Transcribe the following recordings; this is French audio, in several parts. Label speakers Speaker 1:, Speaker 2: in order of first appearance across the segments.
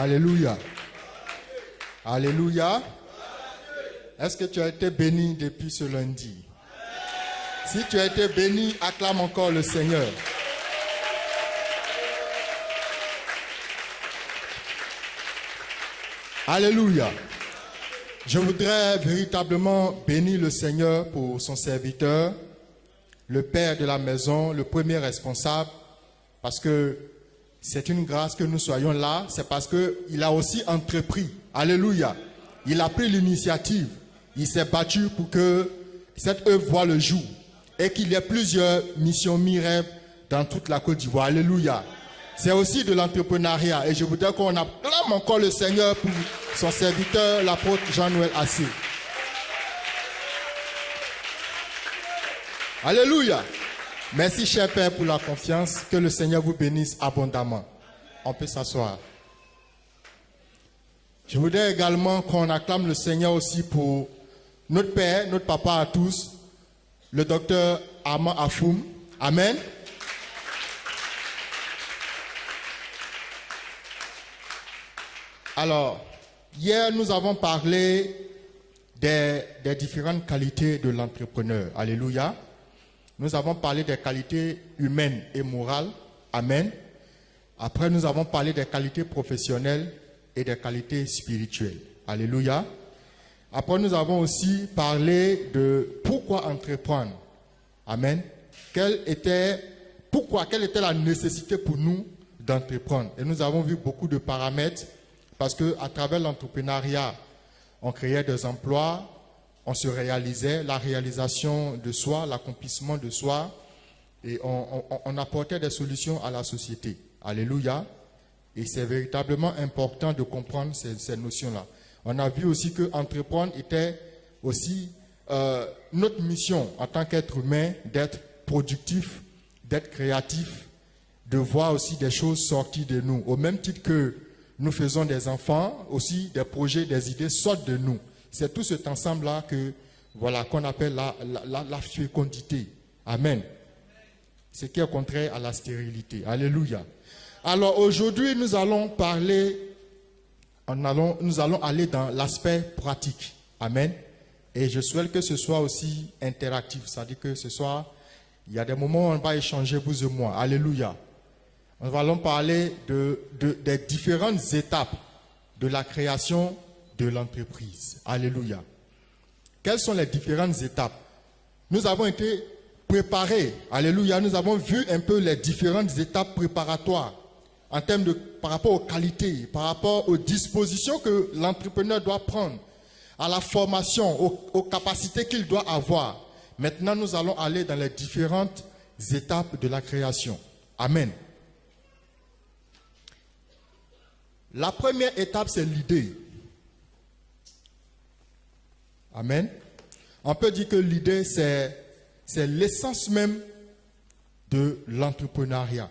Speaker 1: Alléluia. Alléluia. Est-ce que tu as été béni depuis ce lundi? Si tu as été béni, acclame encore le Seigneur. Alléluia. Je voudrais véritablement bénir le Seigneur pour son serviteur, le père de la maison, le premier responsable, parce que c'est une grâce que nous soyons là. C'est parce qu'il a aussi entrepris. Alléluia. Il a pris l'initiative. Il s'est battu pour que cette œuvre voie le jour et qu'il y ait plusieurs missions miracles dans toute la Côte d'Ivoire. Alléluia. C'est aussi de l'entrepreneuriat et je voudrais qu'on acclame encore le Seigneur pour son serviteur, l'apôtre Jean-Noël Assé. Alléluia. Merci, cher Père, pour la confiance. Que le Seigneur vous bénisse abondamment. On peut s'asseoir. Je voudrais également qu'on acclame le Seigneur aussi pour notre Père, notre Papa à tous, le docteur Armand Afoum. Amen. Alors, hier, nous avons parlé des différentes qualités de l'entrepreneur. Alléluia. Nous avons parlé des qualités humaines et morales. Amen. Après, nous avons parlé des qualités professionnelles et des qualités spirituelles. Alléluia. Après, nous avons aussi parlé de pourquoi entreprendre. Amen. Quelle était la nécessité pour nous d'entreprendre? Et nous avons vu beaucoup de paramètres parce qu'à travers l'entrepreneuriat, on créait des emplois, on se réalisait, la réalisation de soi, l'accomplissement de soi, et on apportait des solutions à la société. Alléluia. Et c'est véritablement important de comprendre ces notions-là. On a vu aussi que entreprendre était aussi notre mission en tant qu'être humain, d'être productif, d'être créatif, de voir aussi des choses sortir de nous. Au même titre que nous faisons des enfants, aussi des projets, des idées sortent de nous. C'est tout cet ensemble-là qu'on appelle la fécondité. Amen. Ce qui est contraire à la stérilité. Alléluia. Alors aujourd'hui, nous allons aller dans l'aspect pratique. Amen. Et je souhaite que ce soit aussi interactif. C'est-à-dire que ce soit, il y a des moments où on va échanger, vous et moi. Alléluia. Nous allons parler des différentes étapes de la création de l'entreprise. Alléluia. Quelles sont les différentes étapes? Nous avons été préparés. Alléluia. Nous avons vu un peu les différentes étapes préparatoires en termes par rapport aux qualités, par rapport aux dispositions que l'entrepreneur doit prendre, à la formation, aux capacités qu'il doit avoir. Maintenant, nous allons aller dans les différentes étapes de la création. Amen. La première étape, c'est l'idée. Amen. On peut dire que l'idée, c'est l'essence même de l'entrepreneuriat.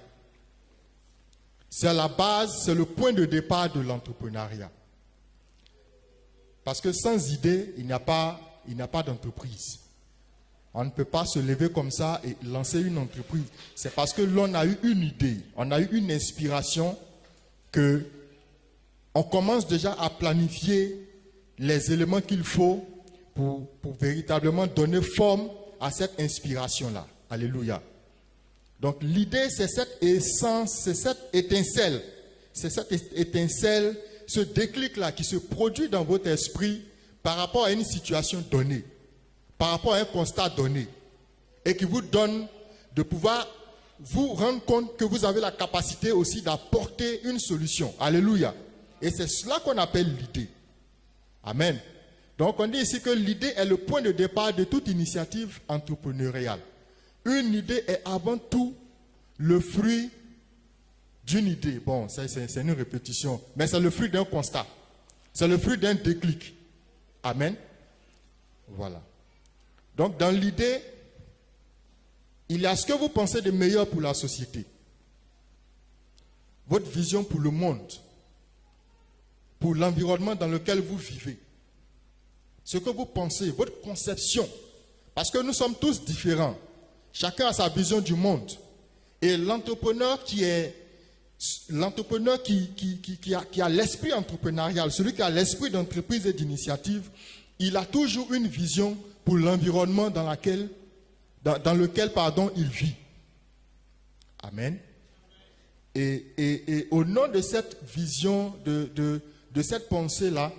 Speaker 1: C'est la base, c'est le point de départ de l'entrepreneuriat. Parce que sans idée, il n'y a pas d'entreprise. On ne peut pas se lever comme ça et lancer une entreprise. C'est parce que l'on a eu une idée, on a eu une inspiration que on commence déjà à planifier les éléments qu'il faut pour véritablement donner forme à cette inspiration-là. Alléluia. Donc l'idée, c'est cette essence, c'est cette étincelle, ce déclic-là qui se produit dans votre esprit par rapport à une situation donnée, par rapport à un constat donné, et qui vous donne de pouvoir vous rendre compte que vous avez la capacité aussi d'apporter une solution. Alléluia. Et c'est cela qu'on appelle l'idée. Amen. Donc on dit ici que l'idée est le point de départ de toute initiative entrepreneuriale. Une idée est avant tout le fruit d'une idée. Bon, c'est une répétition, mais c'est le fruit d'un constat. C'est le fruit d'un déclic. Amen. Voilà. Donc dans l'idée, il y a ce que vous pensez de meilleur pour la société. Votre vision pour le monde. Pour l'environnement dans lequel vous vivez. Ce que vous pensez, votre conception. Parce que nous sommes tous différents. Chacun a sa vision du monde. Et l'entrepreneur qui est L'entrepreneur qui a l'esprit entrepreneurial, celui qui a l'esprit d'entreprise et d'initiative, il a toujours une vision pour l'environnement dans lequel il vit. Amen. Et au nom de cette vision, de cette pensée-là,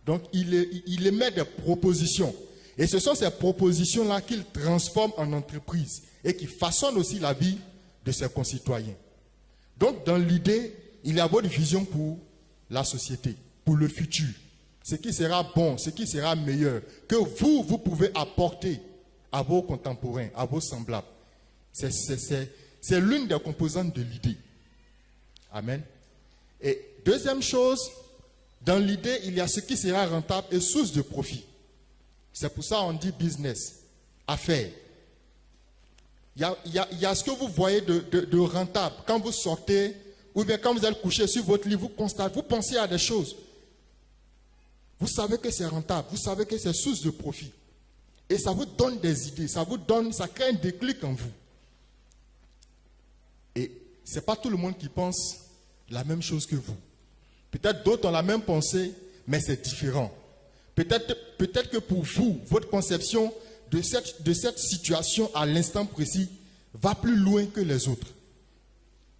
Speaker 1: donc il émet des propositions. Et ce sont ces propositions-là qu'il transforme en entreprise et qui façonnent aussi la vie de ses concitoyens. Donc, dans l'idée, il y a votre vision pour la société, pour le futur. Ce qui sera bon, ce qui sera meilleur, que vous pouvez apporter à vos contemporains, à vos semblables. C'est l'une des composantes de l'idée. Amen. Et deuxième chose, dans l'idée, il y a ce qui sera rentable et source de profit. C'est pour ça qu'on dit business, affaires. Il y a ce que vous voyez de rentable. Quand vous sortez, ou bien quand vous allez coucher sur votre lit, vous constatez, vous pensez à des choses. Vous savez que c'est rentable, vous savez que c'est source de profit. Et ça vous donne des idées, ça crée un déclic en vous. Et ce n'est pas tout le monde qui pense la même chose que vous. Peut-être d'autres ont la même pensée, mais c'est différent. Peut-être que pour vous, votre conception de cette situation à l'instant précis va plus loin que les autres.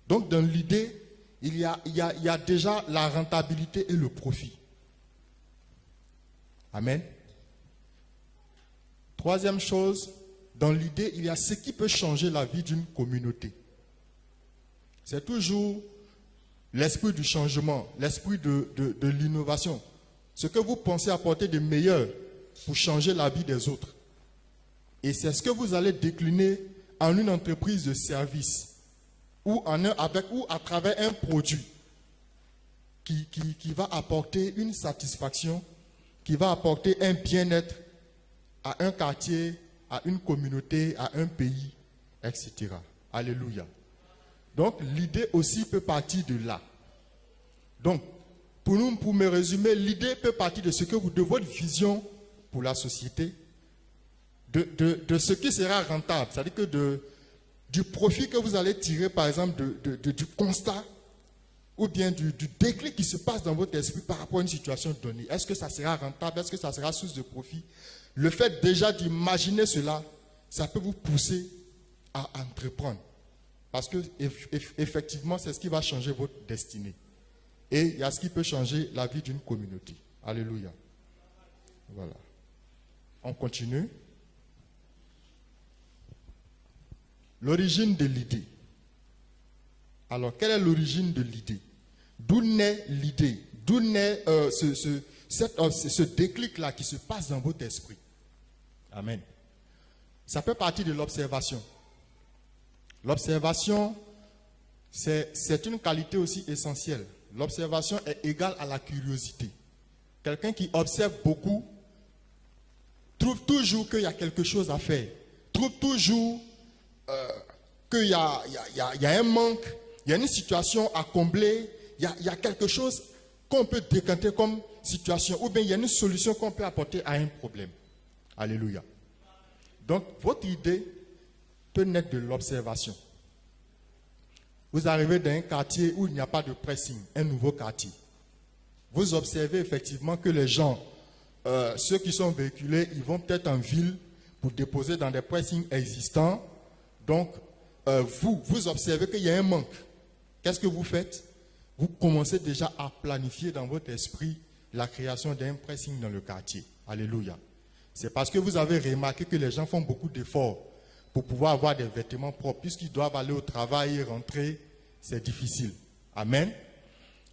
Speaker 1: Donc dans l'idée, il y a déjà la rentabilité et le profit. Amen. Troisième chose, dans l'idée, il y a ce qui peut changer la vie d'une communauté. C'est toujours l'esprit du changement, l'esprit de l'innovation. Ce que vous pensez apporter de meilleur pour changer la vie des autres. Et c'est ce que vous allez décliner en une entreprise de service ou à travers un produit qui va apporter une satisfaction, qui va apporter un bien-être à un quartier, à une communauté, à un pays, etc. Alléluia. Donc l'idée aussi peut partir de là. Donc, pour me résumer, l'idée peut partir de votre vision pour la société, de ce qui sera rentable, c'est-à-dire que du profit que vous allez tirer, par exemple, du constat ou bien du déclic qui se passe dans votre esprit par rapport à une situation donnée. Est-ce que ça sera rentable? Est-ce que ça sera source de profit? Le fait déjà d'imaginer cela, ça peut vous pousser à entreprendre. Parce que effectivement, c'est ce qui va changer votre destinée. Et il y a ce qui peut changer la vie d'une communauté. Alléluia. Voilà. On continue. L'origine de l'idée. Alors, quelle est l'origine de l'idée? D'où naît l'idée? D'où naît ce déclic-là qui se passe dans votre esprit? Amen. Ça peut partir de l'observation. L'observation, c'est une qualité aussi essentielle. L'observation est égale à la curiosité. Quelqu'un qui observe beaucoup trouve toujours qu'il y a quelque chose à faire. Trouve toujours qu'il y a un manque, il y a une situation à combler, il y a quelque chose qu'on peut décanter comme situation, ou bien il y a une solution qu'on peut apporter à un problème. Alléluia. Donc, votre idée peut naître de l'observation. Vous arrivez dans un quartier où il n'y a pas de pressing, un nouveau quartier. Vous observez effectivement que les gens, ceux qui sont véhiculés, ils vont peut-être en ville pour déposer dans des pressings existants. Donc, vous observez qu'il y a un manque. Qu'est-ce que vous faites? Vous commencez déjà à planifier dans votre esprit la création d'un pressing dans le quartier. Alléluia. C'est parce que vous avez remarqué que les gens font beaucoup d'efforts pour pouvoir avoir des vêtements propres. Puisqu'ils doivent aller au travail et rentrer, c'est difficile. Amen.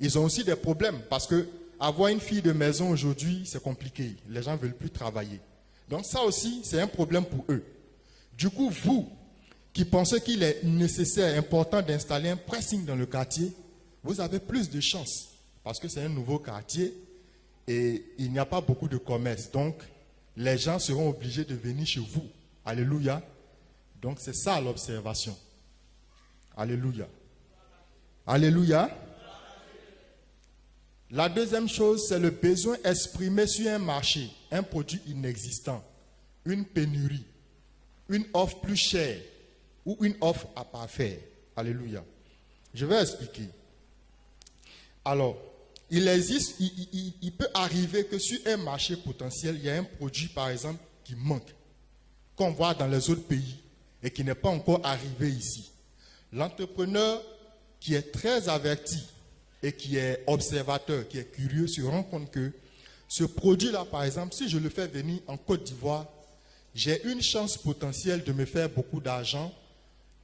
Speaker 1: Ils ont aussi des problèmes parce que avoir une fille de maison aujourd'hui, c'est compliqué. Les gens ne veulent plus travailler. Donc ça aussi, c'est un problème pour eux. Du coup, vous qui pensez qu'il est nécessaire, important d'installer un pressing dans le quartier, vous avez plus de chance parce que c'est un nouveau quartier et il n'y a pas beaucoup de commerce. Donc, les gens seront obligés de venir chez vous. Alléluia. Donc, c'est ça l'observation. Alléluia. Alléluia. La deuxième chose, c'est le besoin exprimé sur un marché, un produit inexistant, une pénurie, une offre plus chère ou une offre à parfaire. Alléluia. Je vais expliquer. Alors, il existe, il peut arriver que sur un marché potentiel, il y a un produit, par exemple, qui manque, qu'on voit dans les autres pays et qui n'est pas encore arrivé ici. L'entrepreneur qui est très averti et qui est observateur, qui est curieux, se rend compte que ce produit-là, par exemple, si je le fais venir en Côte d'Ivoire, j'ai une chance potentielle de me faire beaucoup d'argent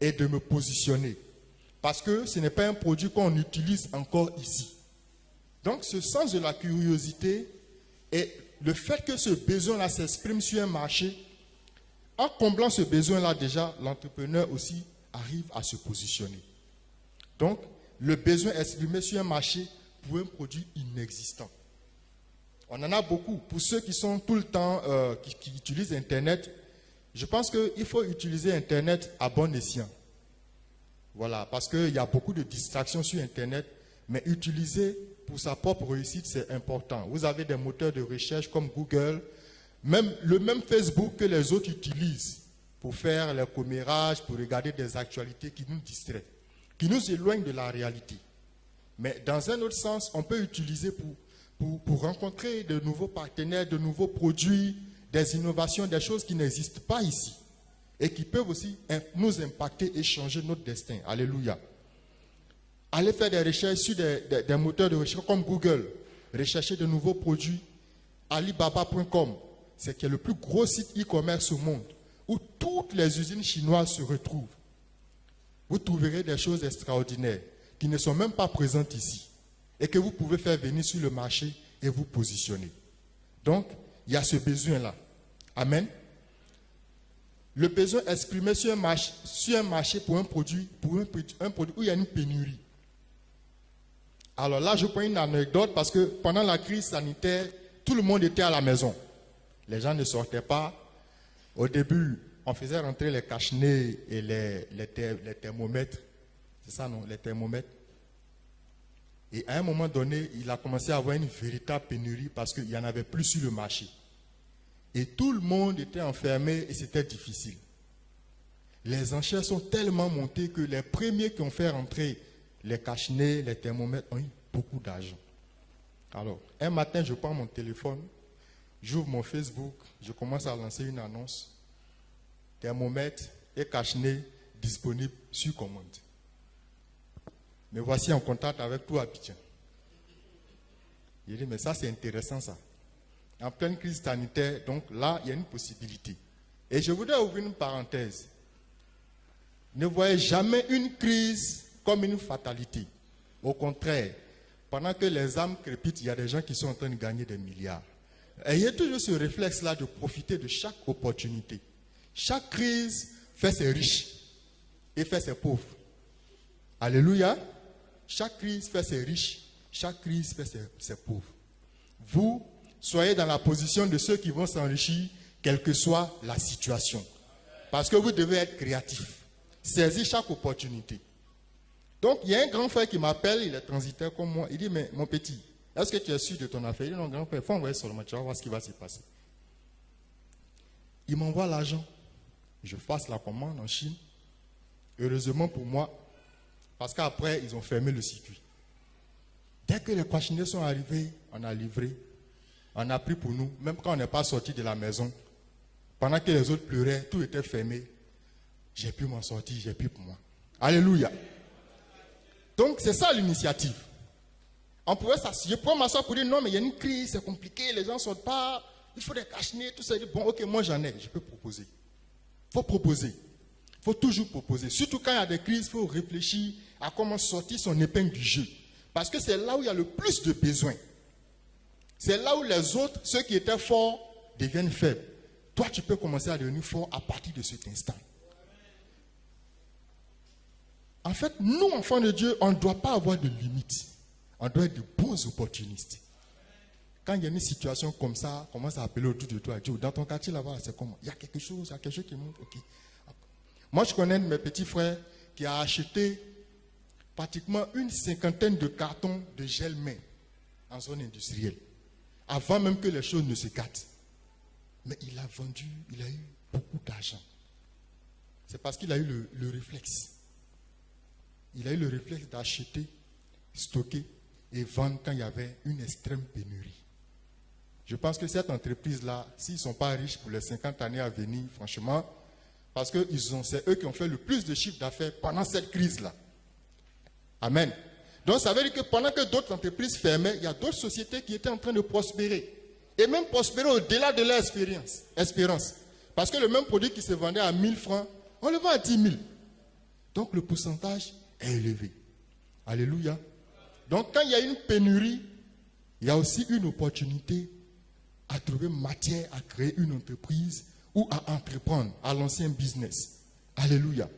Speaker 1: et de me positionner. Parce que ce n'est pas un produit qu'on utilise encore ici. Donc, ce sens de la curiosité et le fait que ce besoin-là s'exprime sur un marché, en comblant ce besoin-là déjà, l'entrepreneur aussi arrive à se positionner. Donc, le besoin exprimé sur un marché pour un produit inexistant. On en a beaucoup. Pour ceux qui sont tout le temps, qui utilisent Internet, je pense qu'il faut utiliser Internet à bon escient. Voilà, parce qu'il y a beaucoup de distractions sur Internet, mais utiliser pour sa propre réussite, c'est important. Vous avez des moteurs de recherche comme Google, le même Facebook que les autres utilisent pour faire les commérages, pour regarder des actualités qui nous distraient, qui nous éloignent de la réalité. Mais dans un autre sens, on peut utiliser pour rencontrer de nouveaux partenaires, de nouveaux produits, des innovations, des choses qui n'existent pas ici et qui peuvent aussi nous impacter et changer notre destin. Alléluia. Allez faire des recherches sur des moteurs de recherche comme Google. Rechercher de nouveaux produits. Alibaba.com, c'est qui est le plus gros site e-commerce au monde, où toutes les usines chinoises se retrouvent. Vous trouverez des choses extraordinaires qui ne sont même pas présentes ici et que vous pouvez faire venir sur le marché et vous positionner. Donc, il y a ce besoin-là. Amen. Le besoin exprimé sur un marché pour un produit où il y a une pénurie. Alors là, je prends une anecdote parce que pendant la crise sanitaire, tout le monde était à la maison. Les gens ne sortaient pas. Au début, on faisait rentrer les cache-nez et les thermomètres. C'est ça, non? Les thermomètres. Et à un moment donné, il a commencé à avoir une véritable pénurie parce qu'il n'y en avait plus sur le marché. Et tout le monde était enfermé et c'était difficile. Les enchères sont tellement montées que les premiers qui ont fait rentrer les cache-nez, les thermomètres ont eu beaucoup d'argent. Alors, un matin, je prends mon téléphone, j'ouvre mon Facebook, je commence à lancer une annonce. Thermomètre et cache-nez disponibles sur commande. Me voici en contact avec tout Abidjan. Il dit, mais ça c'est intéressant ça. En pleine crise sanitaire, donc là, il y a une possibilité. Et je voudrais ouvrir une parenthèse. Ne voyez jamais une crise comme une fatalité. Au contraire, pendant que les âmes crépitent, il y a des gens qui sont en train de gagner des milliards. Ayez toujours ce réflexe-là de profiter de chaque opportunité. Chaque crise fait ses riches et fait ses pauvres. Alléluia. Chaque crise fait ses riches, chaque crise fait ses pauvres. Vous, soyez dans la position de ceux qui vont s'enrichir, quelle que soit la situation. Parce que vous devez être créatif. Saisir chaque opportunité. Donc, il y a un grand frère qui m'appelle, il est transitaire comme moi. Il dit, mais mon petit, est-ce que tu es sûr de ton affaire? Il dit, non, grand frère, il faut envoyer seulement, tu vas voir ce qui va se passer. Il m'envoie l'argent. Je fasse la commande en Chine. Heureusement pour moi, parce qu'après, ils ont fermé le circuit. Dès que les cache-nez sont arrivés, on a livré. On a pris pour nous, même quand on n'est pas sorti de la maison. Pendant que les autres pleuraient, tout était fermé. J'ai pu m'en sortir, j'ai pu pour moi. Alléluia. Donc, c'est ça l'initiative. On pouvait s'asseoir. Je pourrais m'asseoir pour dire non, mais il y a une crise, c'est compliqué, les gens ne sortent pas, il faut des cache-nez, tout ça. Bon, ok, moi j'en ai, je peux proposer. Il faut proposer. Il faut toujours proposer. Surtout quand il y a des crises, il faut réfléchir à comment sortir son épingle du jeu. Parce que c'est là où il y a le plus de besoins. C'est là où les autres, ceux qui étaient forts, deviennent faibles. Toi, tu peux commencer à devenir fort à partir de cet instant. En fait, nous, enfants de Dieu, on ne doit pas avoir de limites. On doit être de bons opportunistes. Quand il y a une situation comme ça, commence à appeler autour de toi. Dieu, dans ton quartier là-bas, c'est comment? Il y a quelque chose qui monte. Okay. Moi, je connais un de mes petits frères qui a acheté pratiquement une 50aine de cartons de gel main en zone industrielle. Avant même que les choses ne se gâtent. Mais il a vendu, il a eu beaucoup d'argent. C'est parce qu'il a eu le réflexe. Il a eu le réflexe d'acheter, stocker et vendre quand il y avait une extrême pénurie. Je pense que cette entreprise-là, s'ils ne sont pas riches pour les 50 années à venir, franchement, parce que c'est eux qui ont fait le plus de chiffre d'affaires pendant cette crise-là. Amen. Donc ça veut dire que pendant que d'autres entreprises fermaient, il y a d'autres sociétés qui étaient en train de prospérer. Et même prospérer au-delà de leur espérance. Parce que le même produit qui se vendait à 1000 francs, on le vend à 10 000. Donc le pourcentage est élevé. Alléluia. Donc quand il y a une pénurie, il y a aussi une opportunité à trouver matière à créer une entreprise ou à entreprendre, à lancer un business. Alléluia.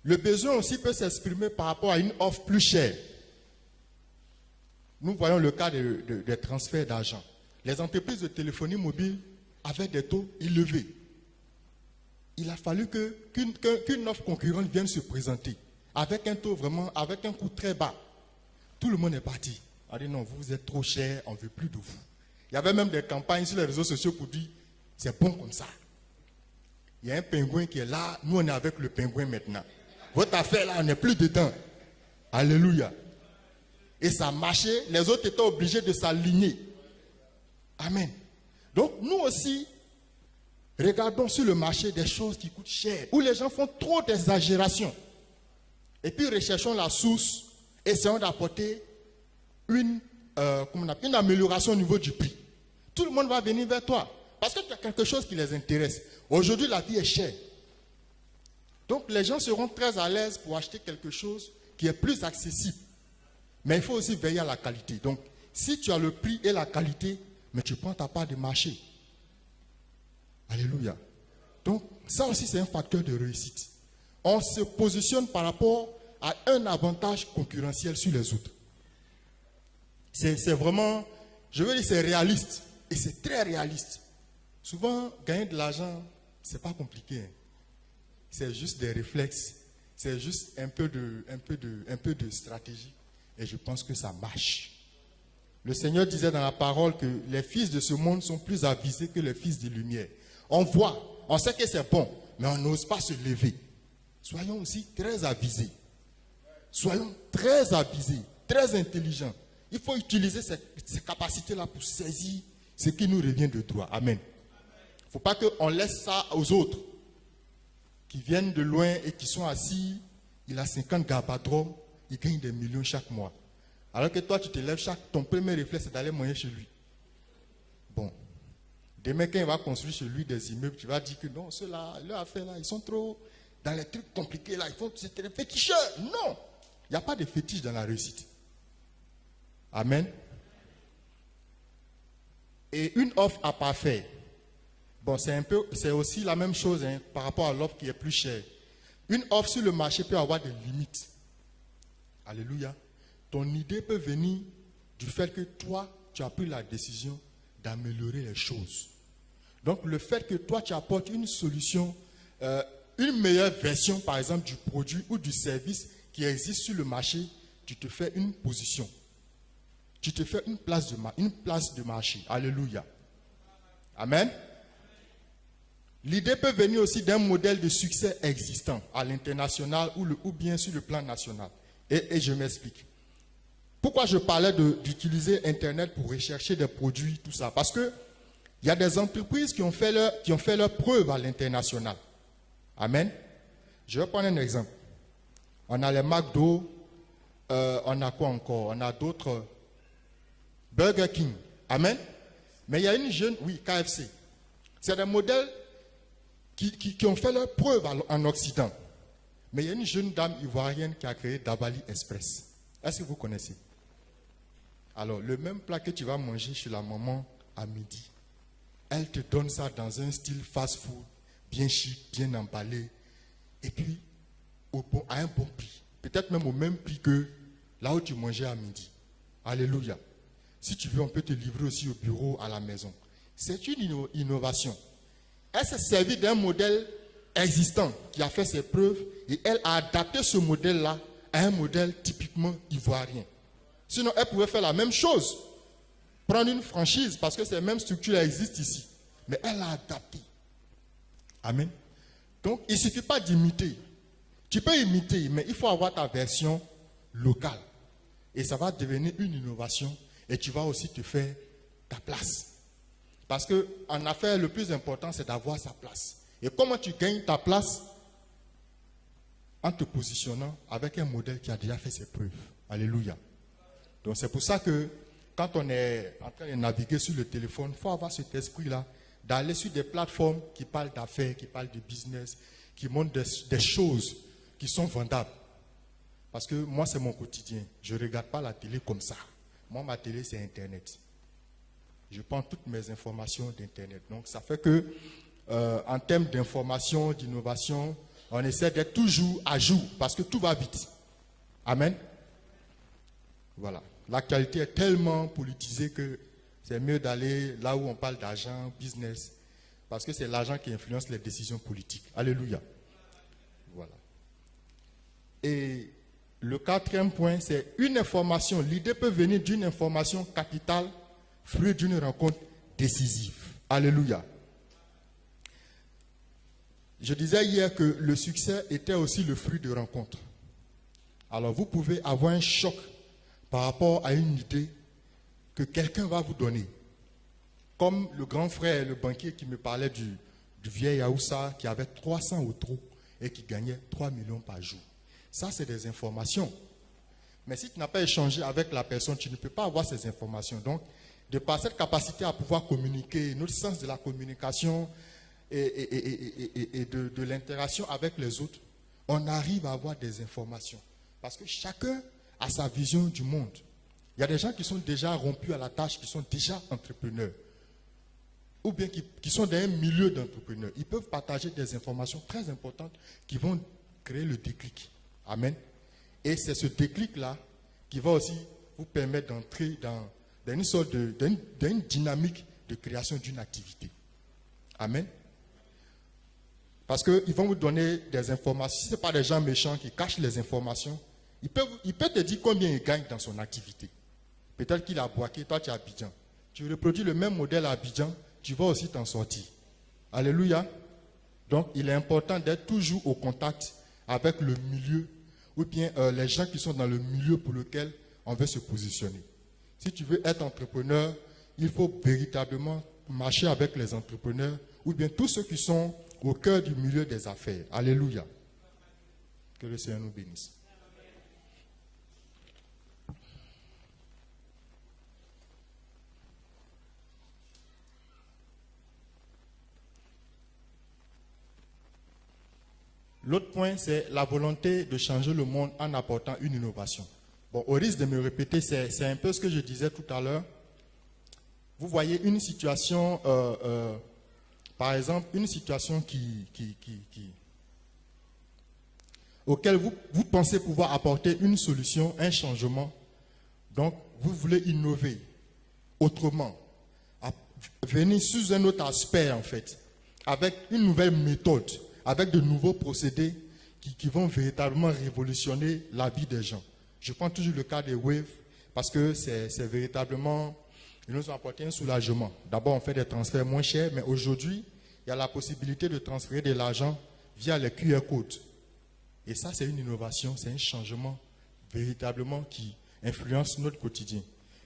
Speaker 1: Le besoin aussi peut s'exprimer par rapport à une offre plus chère. Nous voyons le cas des transferts d'argent. Les entreprises de téléphonie mobile avaient des taux élevés. Il a fallu qu'une offre concurrente vienne se présenter avec un taux vraiment, avec un coût très bas. Tout le monde est parti. On a dit non, vous êtes trop cher, on ne veut plus de vous. Il y avait même des campagnes sur les réseaux sociaux pour dire c'est bon comme ça. Il y a un pingouin qui est là, nous on est avec le pingouin maintenant. Votre affaire là, on n'est plus dedans. Alléluia. Et ça marchait, les autres étaient obligés de s'aligner. Amen. Donc nous aussi, regardons sur le marché des choses qui coûtent cher, où les gens font trop d'exagérations. Et puis recherchons la source, essayons d'apporter une amélioration au niveau du prix. Tout le monde va venir vers toi, parce que tu as quelque chose qui les intéresse. Aujourd'hui, la vie est chère. Donc les gens seront très à l'aise pour acheter quelque chose qui est plus accessible. Mais il faut aussi veiller à la qualité. Donc, si tu as le prix et la qualité, mais tu prends ta part de marché. Alléluia. Donc, ça aussi, c'est un facteur de réussite. On se positionne par rapport à un avantage concurrentiel sur les autres. C'est vraiment, je veux dire, c'est réaliste. Et c'est très réaliste. Souvent, gagner de l'argent, c'est pas compliqué. C'est juste des réflexes. C'est juste un peu de stratégie. Et je pense que ça marche. Le Seigneur disait dans la parole que les fils de ce monde sont plus avisés que les fils des lumières. On voit, on sait que c'est bon, mais on n'ose pas se lever. Soyons aussi très avisés. Soyons très avisés, très intelligents. Il faut utiliser ces capacités-là pour saisir ce qui nous revient de droit. Amen. Il ne faut pas qu'on laisse ça aux autres qui viennent de loin et qui sont assis. Il a 50 gabadrons. Il gagne des millions chaque mois. Alors que toi, tu te lèves, ton premier réflexe, c'est d'aller manger chez lui. Bon. Demain, quand il va construire chez lui des immeubles, tu vas dire que non, ceux-là, leurs affaires là, ils sont trop dans les trucs compliqués là. C'est des féticheurs. Non. Il n'y a pas de fétiche dans la réussite. Amen. Et une offre à parfait. Bon, c'est aussi la même chose par rapport à l'offre qui est plus chère. Une offre sur le marché peut avoir des limites. Alléluia. Ton idée peut venir du fait que toi, tu as pris la décision d'améliorer les choses. Donc, le fait que toi, tu apportes une solution, une meilleure version, par exemple, du produit ou du service qui existe sur le marché, tu te fais une position. Tu te fais une place de marché. Alléluia. Amen. L'idée peut venir aussi d'un modèle de succès existant à l'international ou bien sur le plan national. Et je m'explique. Pourquoi je parlais d'utiliser Internet pour rechercher des produits, tout ça? Parce que il y a des entreprises qui ont fait leur preuve à l'international. Amen. Je vais prendre un exemple. On a les McDo, on a quoi encore? On a d'autres, Burger King. Amen. Mais il y a une jeune, KFC. C'est des modèles qui ont fait leur preuve en Occident. Mais il y a une jeune dame ivoirienne qui a créé Dabali Express. Est-ce que vous connaissez? Alors, le même plat que tu vas manger chez la maman à midi, elle te donne ça dans un style fast-food, bien chic, bien emballé, et puis à un bon prix. Peut-être même au même prix que là où tu mangeais à midi. Alléluia. Si tu veux, on peut te livrer aussi au bureau, à la maison. C'est une innovation. Elle s'est servie d'un modèle existant qui a fait ses preuves et elle a adapté ce modèle-là à un modèle typiquement ivoirien. Sinon, elle pouvait faire la même chose. Prendre une franchise parce que ces mêmes structures existent ici. Mais elle l'a adapté. Amen. Donc, il ne suffit pas d'imiter. Tu peux imiter, mais il faut avoir ta version locale. Et ça va devenir une innovation et tu vas aussi te faire ta place. Parce qu'en affaires, le plus important, c'est d'avoir sa place. Et comment tu gagnes ta place? En te positionnant avec un modèle qui a déjà fait ses preuves. Alléluia. Donc c'est pour ça que quand on est en train de naviguer sur le téléphone, il faut avoir cet esprit-là, d'aller sur des plateformes qui parlent d'affaires, qui parlent de business, qui montrent des choses qui sont vendables. Parce que moi, c'est mon quotidien. Je ne regarde pas la télé comme ça. Moi, ma télé, c'est Internet. Je prends toutes mes informations d'Internet. Donc ça fait que, en termes d'information, d'innovation, on essaie d'être toujours à jour parce que tout va vite. Amen. Voilà. L'actualité est tellement politisée que c'est mieux d'aller là où on parle d'argent, business, parce que c'est l'argent qui influence les décisions politiques. Alléluia. Voilà. Et le quatrième point, c'est une information. L'idée peut venir d'une information capitale, fruit d'une rencontre décisive. Alléluia. Je disais hier que le succès était aussi le fruit de rencontres. Alors vous pouvez avoir un choc par rapport à une idée que quelqu'un va vous donner. Comme le grand frère, le banquier qui me parlait du vieil Aoussa qui avait 300 autos et qui gagnait 3 millions par jour. Ça, c'est des informations. Mais si tu n'as pas échangé avec la personne, tu ne peux pas avoir ces informations. Donc, de par cette capacité à pouvoir communiquer, notre sens de la communication et de l'interaction avec les autres, on arrive à avoir des informations. Parce que chacun a sa vision du monde. Il y a des gens qui sont déjà rompus à la tâche, qui sont déjà entrepreneurs. Ou bien qui sont dans un milieu d'entrepreneurs. Ils peuvent partager des informations très importantes qui vont créer le déclic. Amen. Et c'est ce déclic-là qui va aussi vous permettre d'entrer dans une sorte d'une dynamique de création d'une activité. Amen. Parce qu'ils vont vous donner des informations. Si ce n'est pas des gens méchants qui cachent les informations, il peut te dire combien il gagne dans son activité. Peut-être qu'il a Boaké, toi tu es à Abidjan. Tu reproduis le même modèle à Abidjan, tu vas aussi t'en sortir. Alléluia. Donc il est important d'être toujours au contact avec le milieu ou bien les gens qui sont dans le milieu pour lequel on veut se positionner. Si tu veux être entrepreneur, il faut véritablement marcher avec les entrepreneurs ou bien tous ceux qui sont au cœur du milieu des affaires. Alléluia. Que le Seigneur nous bénisse. L'autre point, c'est la volonté de changer le monde en apportant une innovation. Bon, au risque de me répéter, c'est un peu ce que je disais tout à l'heure. Vous voyez une situation, par exemple, une situation auquel vous pensez pouvoir apporter une solution, un changement. Donc, vous voulez innover autrement, venir sous un autre aspect, en fait, avec une nouvelle méthode, avec de nouveaux procédés qui vont véritablement révolutionner la vie des gens. Je prends toujours le cas des Wave parce que c'est véritablement, ils nous ont apporté un soulagement. D'abord, on fait des transferts moins chers, mais aujourd'hui, il y a la possibilité de transférer de l'argent via les QR codes. Et ça, c'est une innovation, c'est un changement véritablement qui influence notre quotidien.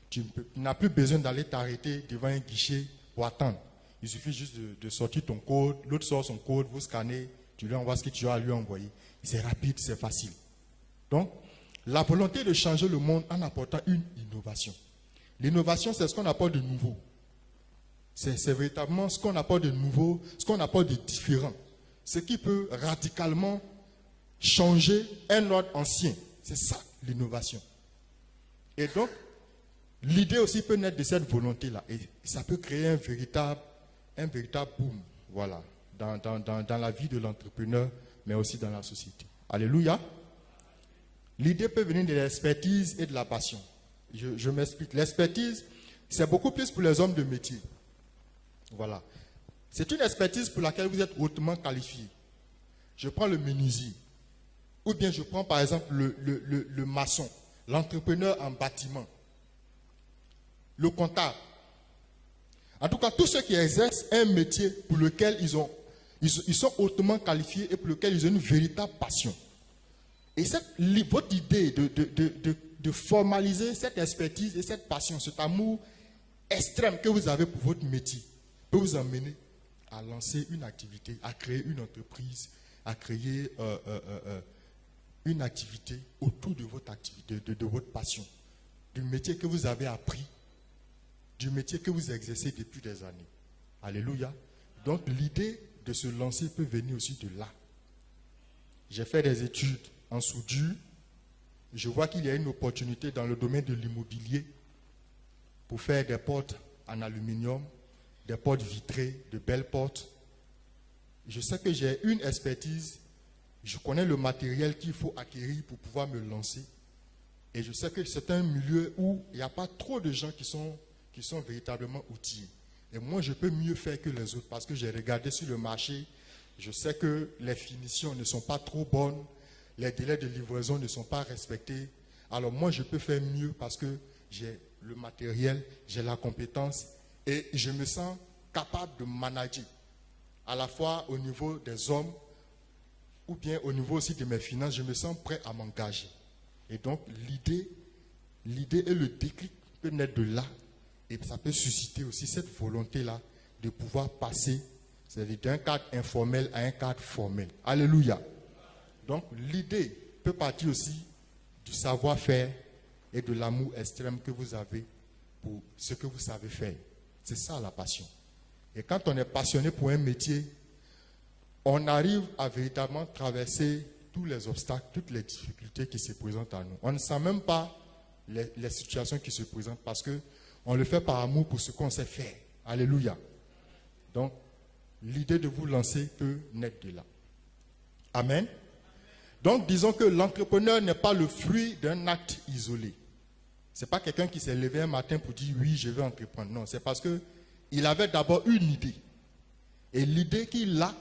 Speaker 1: Tu n'as plus besoin d'aller t'arrêter devant un guichet pour attendre. Il suffit juste de sortir ton code, l'autre sort son code, vous scannez, tu lui envoies ce que tu as à lui envoyer. C'est rapide, c'est facile. Donc, la volonté de changer le monde en apportant une innovation. L'innovation, c'est ce qu'on apporte de nouveau. C'est véritablement ce qu'on apporte de nouveau, ce qu'on apporte de différent. Ce qui peut radicalement changer un ordre ancien. C'est ça, l'innovation. Et donc, l'idée aussi peut naître de cette volonté-là. Et ça peut créer un véritable boom, voilà, dans la vie de l'entrepreneur, mais aussi dans la société. Alléluia. L'idée peut venir de l'expertise et de la passion. Je m'explique. L'expertise, c'est beaucoup plus pour les hommes de métier. Voilà. C'est une expertise pour laquelle vous êtes hautement qualifié. Je prends le menuisier. Ou bien je prends par exemple le maçon, l'entrepreneur en bâtiment, le comptable. En tout cas, tous ceux qui exercent un métier pour lequel ils sont hautement qualifiés et pour lequel ils ont une véritable passion. Et votre idée de de formaliser cette expertise et cette passion, cet amour extrême que vous avez pour votre métier, peut vous emmener à lancer une activité, à créer une entreprise, à créer une activité autour de votre activité, de votre passion, du métier que vous avez appris, du métier que vous exercez depuis des années. Alléluia. Donc l'idée de se lancer peut venir aussi de là. J'ai fait des études en soudure. Je vois qu'il y a une opportunité dans le domaine de l'immobilier pour faire des portes en aluminium, des portes vitrées, de belles portes. Je sais que j'ai une expertise, je connais le matériel qu'il faut acquérir pour pouvoir me lancer. Et je sais que c'est un milieu où il n'y a pas trop de gens qui sont véritablement outillés. Et moi, je peux mieux faire que les autres parce que j'ai regardé sur le marché. Je sais que les finitions ne sont pas trop bonnes, les délais de livraison ne sont pas respectés. Alors moi, je peux faire mieux parce que j'ai le matériel, j'ai la compétence et je me sens capable de manager à la fois au niveau des hommes ou bien au niveau aussi de mes finances. Je me sens prêt à m'engager. Et donc l'idée et le déclic peut naître de là et ça peut susciter aussi cette volonté-là de pouvoir passer d'un cadre informel à un cadre formel. Alléluia. Donc l'idée peut partir aussi du savoir-faire et de l'amour extrême que vous avez pour ce que vous savez faire. C'est ça la passion. Et quand on est passionné pour un métier, on arrive à véritablement traverser tous les obstacles, toutes les difficultés qui se présentent à nous. On ne sent même pas les situations qui se présentent parce qu'on le fait par amour pour ce qu'on sait faire. Alléluia. Donc, l'idée de vous lancer peut naître de là. Amen. Donc, disons que l'entrepreneur n'est pas le fruit d'un acte isolé. Ce n'est pas quelqu'un qui s'est levé un matin pour dire « oui, je vais entreprendre ». Non, c'est parce qu'il avait d'abord une idée. Et l'idée qu'il a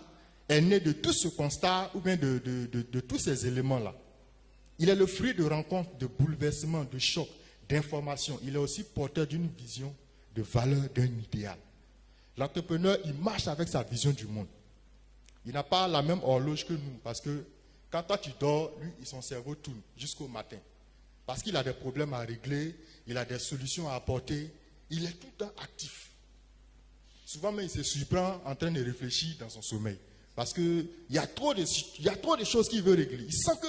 Speaker 1: est née de tout ce constat ou bien de tous ces éléments-là. Il est le fruit de rencontres, de bouleversements, de chocs, d'informations. Il est aussi porteur d'une vision, de valeur, d'un idéal. L'entrepreneur, il marche avec sa vision du monde. Il n'a pas la même horloge que nous parce que quand toi tu dors, lui, son cerveau tourne jusqu'au matin. Parce qu'il a des problèmes à régler, il a des solutions à apporter. Il est tout le temps actif. Souvent même, il se surprend en train de réfléchir dans son sommeil. Parce qu'il y a trop de choses qu'il veut régler. Il sent que,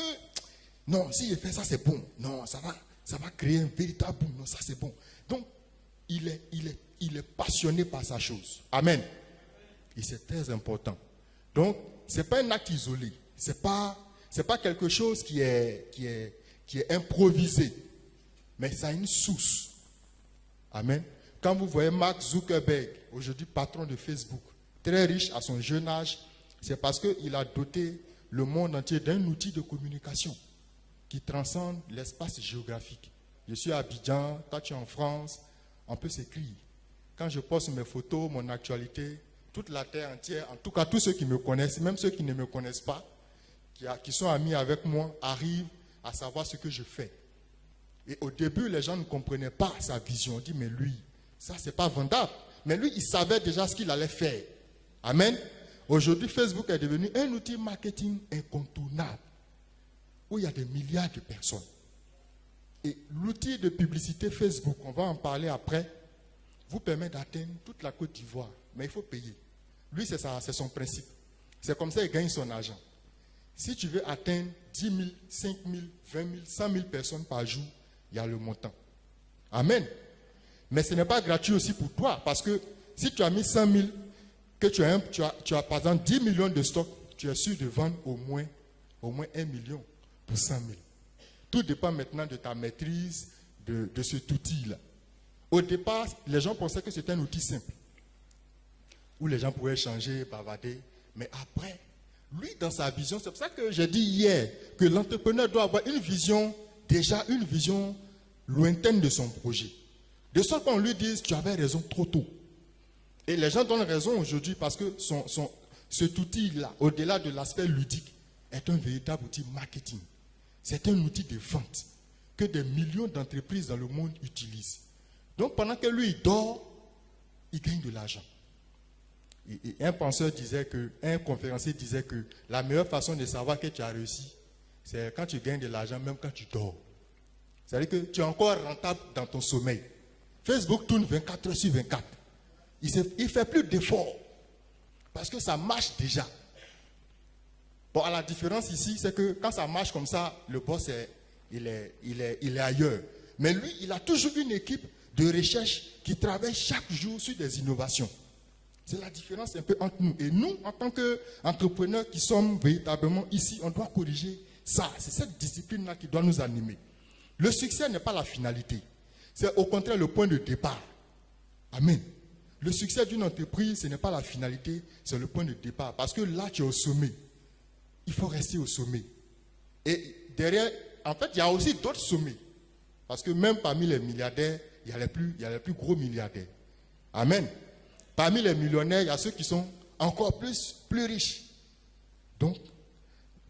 Speaker 1: non, s'il fait ça, c'est bon. Non, ça va créer un véritable boom. Non, ça, c'est bon. Donc, il est passionné par sa chose. Amen. Et c'est très important. Donc, ce n'est pas un acte isolé. Ce n'est pas quelque chose qui est improvisé. Mais ça a une source. Amen. Quand vous voyez Mark Zuckerberg, aujourd'hui patron de Facebook, très riche à son jeune âge, c'est parce qu'il a doté le monde entier d'un outil de communication qui transcende l'espace géographique. Je suis à Abidjan, toi tu es en France, on peut s'écrire. Quand je poste mes photos, mon actualité, toute la terre entière, en tout cas tous ceux qui me connaissent, même ceux qui ne me connaissent pas, qui sont amis avec moi, arrivent à savoir ce que je fais. Et au début, les gens ne comprenaient pas sa vision. On dit, mais lui, ça c'est pas vendable. Mais lui, il savait déjà ce qu'il allait faire. Amen. Aujourd'hui, Facebook est devenu un outil marketing incontournable où il y a des milliards de personnes. Et l'outil de publicité Facebook, on va en parler après, vous permet d'atteindre toute la Côte d'Ivoire. Mais il faut payer. Lui, c'est son principe. C'est comme ça qu'il gagne son argent. Si tu veux atteindre 10 000, 5 000, 20 000, 100 000 personnes par jour, il y a le montant. Amen. Mais ce n'est pas gratuit aussi pour toi. Parce que si tu as mis 100 000, que tu as par exemple 10 millions de stocks, tu es sûr de vendre au moins 1 million pour 100 000. Tout dépend maintenant de ta maîtrise de cet outil-là. Au départ, les gens pensaient que c'était un outil simple, où les gens pouvaient échanger, bavarder. Mais après, lui, dans sa vision, c'est pour ça que j'ai dit hier que l'entrepreneur doit avoir une vision lointaine de son projet. De sorte qu'on lui dise, tu avais raison trop tôt. Et les gens donnent raison aujourd'hui parce que cet outil-là, au-delà de l'aspect ludique, est un véritable outil marketing. C'est un outil de vente que des millions d'entreprises dans le monde utilisent. Donc pendant que lui il dort, il gagne de l'argent. Et un conférencier disait que la meilleure façon de savoir que tu as réussi, c'est quand tu gagnes de l'argent, même quand tu dors. C'est-à-dire que tu es encore rentable dans ton sommeil. Facebook tourne 24 heures sur 24. Il ne fait plus d'efforts. Parce que ça marche déjà. Bon, la différence ici, c'est que quand ça marche comme ça, le boss, il est ailleurs. Mais lui, il a toujours une équipe de recherche qui travaille chaque jour sur des innovations. C'est la différence un peu entre nous. Et nous, en tant qu'entrepreneurs qui sommes véritablement ici, on doit corriger ça. C'est cette discipline-là qui doit nous animer. Le succès n'est pas la finalité. C'est au contraire le point de départ. Amen. Le succès d'une entreprise, ce n'est pas la finalité, c'est le point de départ. Parce que là, tu es au sommet. Il faut rester au sommet. Et derrière, en fait, il y a aussi d'autres sommets. Parce que même parmi les milliardaires, il y a les plus gros milliardaires. Amen. Parmi les millionnaires, il y a ceux qui sont encore plus riches. Donc,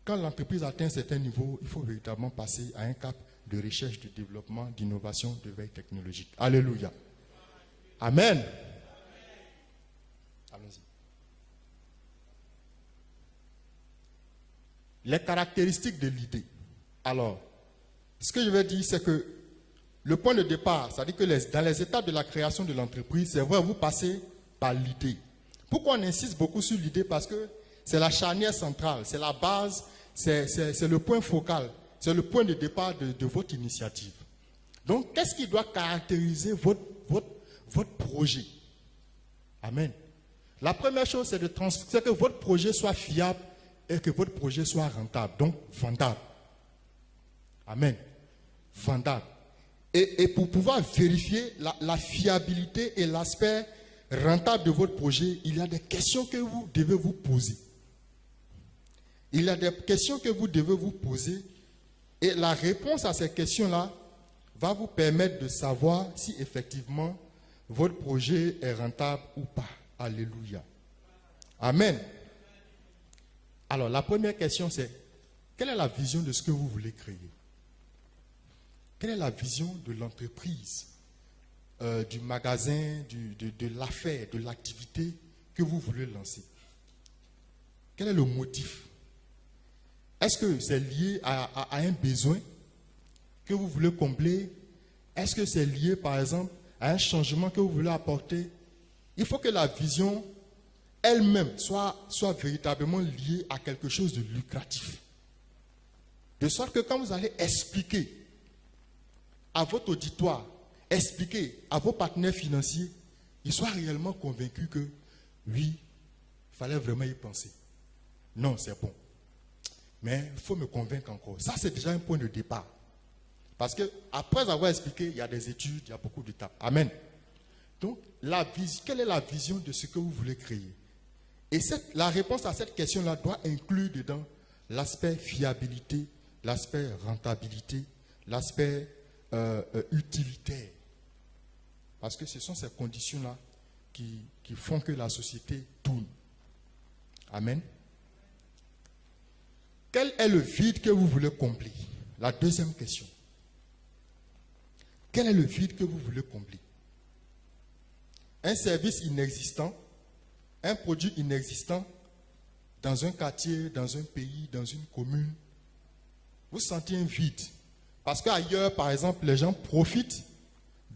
Speaker 1: quand l'entreprise atteint un certain niveau, il faut véritablement passer à un cap de recherche, de développement, d'innovation, de veille technologique. Alléluia. Amen. Allons-y. Les caractéristiques de l'idée. Alors, ce que je vais dire, c'est que le point de départ, c'est-à-dire que dans les étapes de la création de l'entreprise, c'est vrai, vous passez par l'idée. Pourquoi on insiste beaucoup sur l'idée? Parce que c'est la charnière centrale, c'est la base, c'est le point focal, c'est le point de départ de votre initiative. Donc, qu'est-ce qui doit caractériser votre projet? Amen. La première chose, c'est que votre projet soit fiable et que votre projet soit rentable, donc vendable. Amen. Vendable. Et pour pouvoir vérifier la fiabilité et l'aspect rentable de votre projet, il y a des questions que vous devez vous poser. Il y a des questions que vous devez vous poser et la réponse à ces questions-là va vous permettre de savoir si effectivement votre projet est rentable ou pas. Alléluia. Amen. Alors, la première question, c'est quelle est la vision de ce que vous voulez créer? Quelle est la vision de l'entreprise, du magasin, de l'affaire, de l'activité que vous voulez lancer? Quel est le motif? Est-ce que c'est lié à un besoin que vous voulez combler? Est-ce que c'est lié, par exemple, à un changement que vous voulez apporter? Il faut que la vision elle-même soit véritablement liée à quelque chose de lucratif. De sorte que quand vous allez expliquer à votre auditoire, expliquer à vos partenaires financiers, ils soient réellement convaincus que oui, il fallait vraiment y penser. Non, c'est bon. Mais il faut me convaincre encore. Ça, c'est déjà un point de départ. Parce que après avoir expliqué, il y a des études, il y a beaucoup d'étapes. Amen. Donc, quelle est la vision de ce que vous voulez créer? Et la réponse à cette question-là doit inclure dedans l'aspect fiabilité, l'aspect rentabilité, l'aspect utilitaire. Parce que ce sont ces conditions-là qui font que la société tourne. Amen. Quel est le vide que vous voulez combler? La deuxième question. Quel est le vide que vous voulez combler? Un service inexistant, un produit inexistant dans un quartier, dans un pays, dans une commune. Vous sentez un vide. Parce qu'ailleurs, par exemple, les gens profitent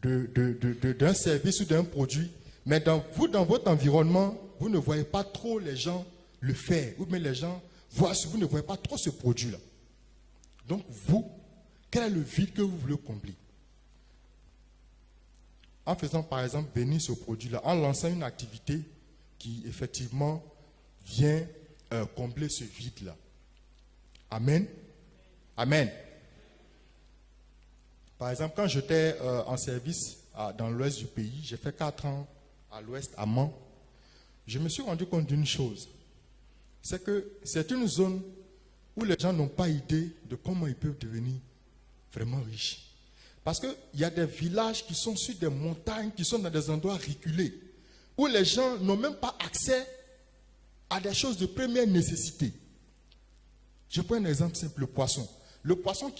Speaker 1: d'un service ou d'un produit, mais dans votre environnement, vous ne voyez pas trop les gens le faire, ou bien les gens voient, vous ne voyez pas trop ce produit-là. Donc quel est le vide que vous voulez combler? En faisant par exemple venir ce produit-là, en lançant une activité qui effectivement vient combler ce vide-là. Amen. Amen. Par exemple, quand j'étais en service dans l'ouest du pays, j'ai fait 4 ans à l'ouest, à Mans, je me suis rendu compte d'une chose. C'est que c'est une zone où les gens n'ont pas idée de comment ils peuvent devenir vraiment riches. Parce qu'il y a des villages qui sont sur des montagnes, qui sont dans des endroits reculés, où les gens n'ont même pas accès à des choses de première nécessité. Je prends un exemple simple, le poisson. Le poisson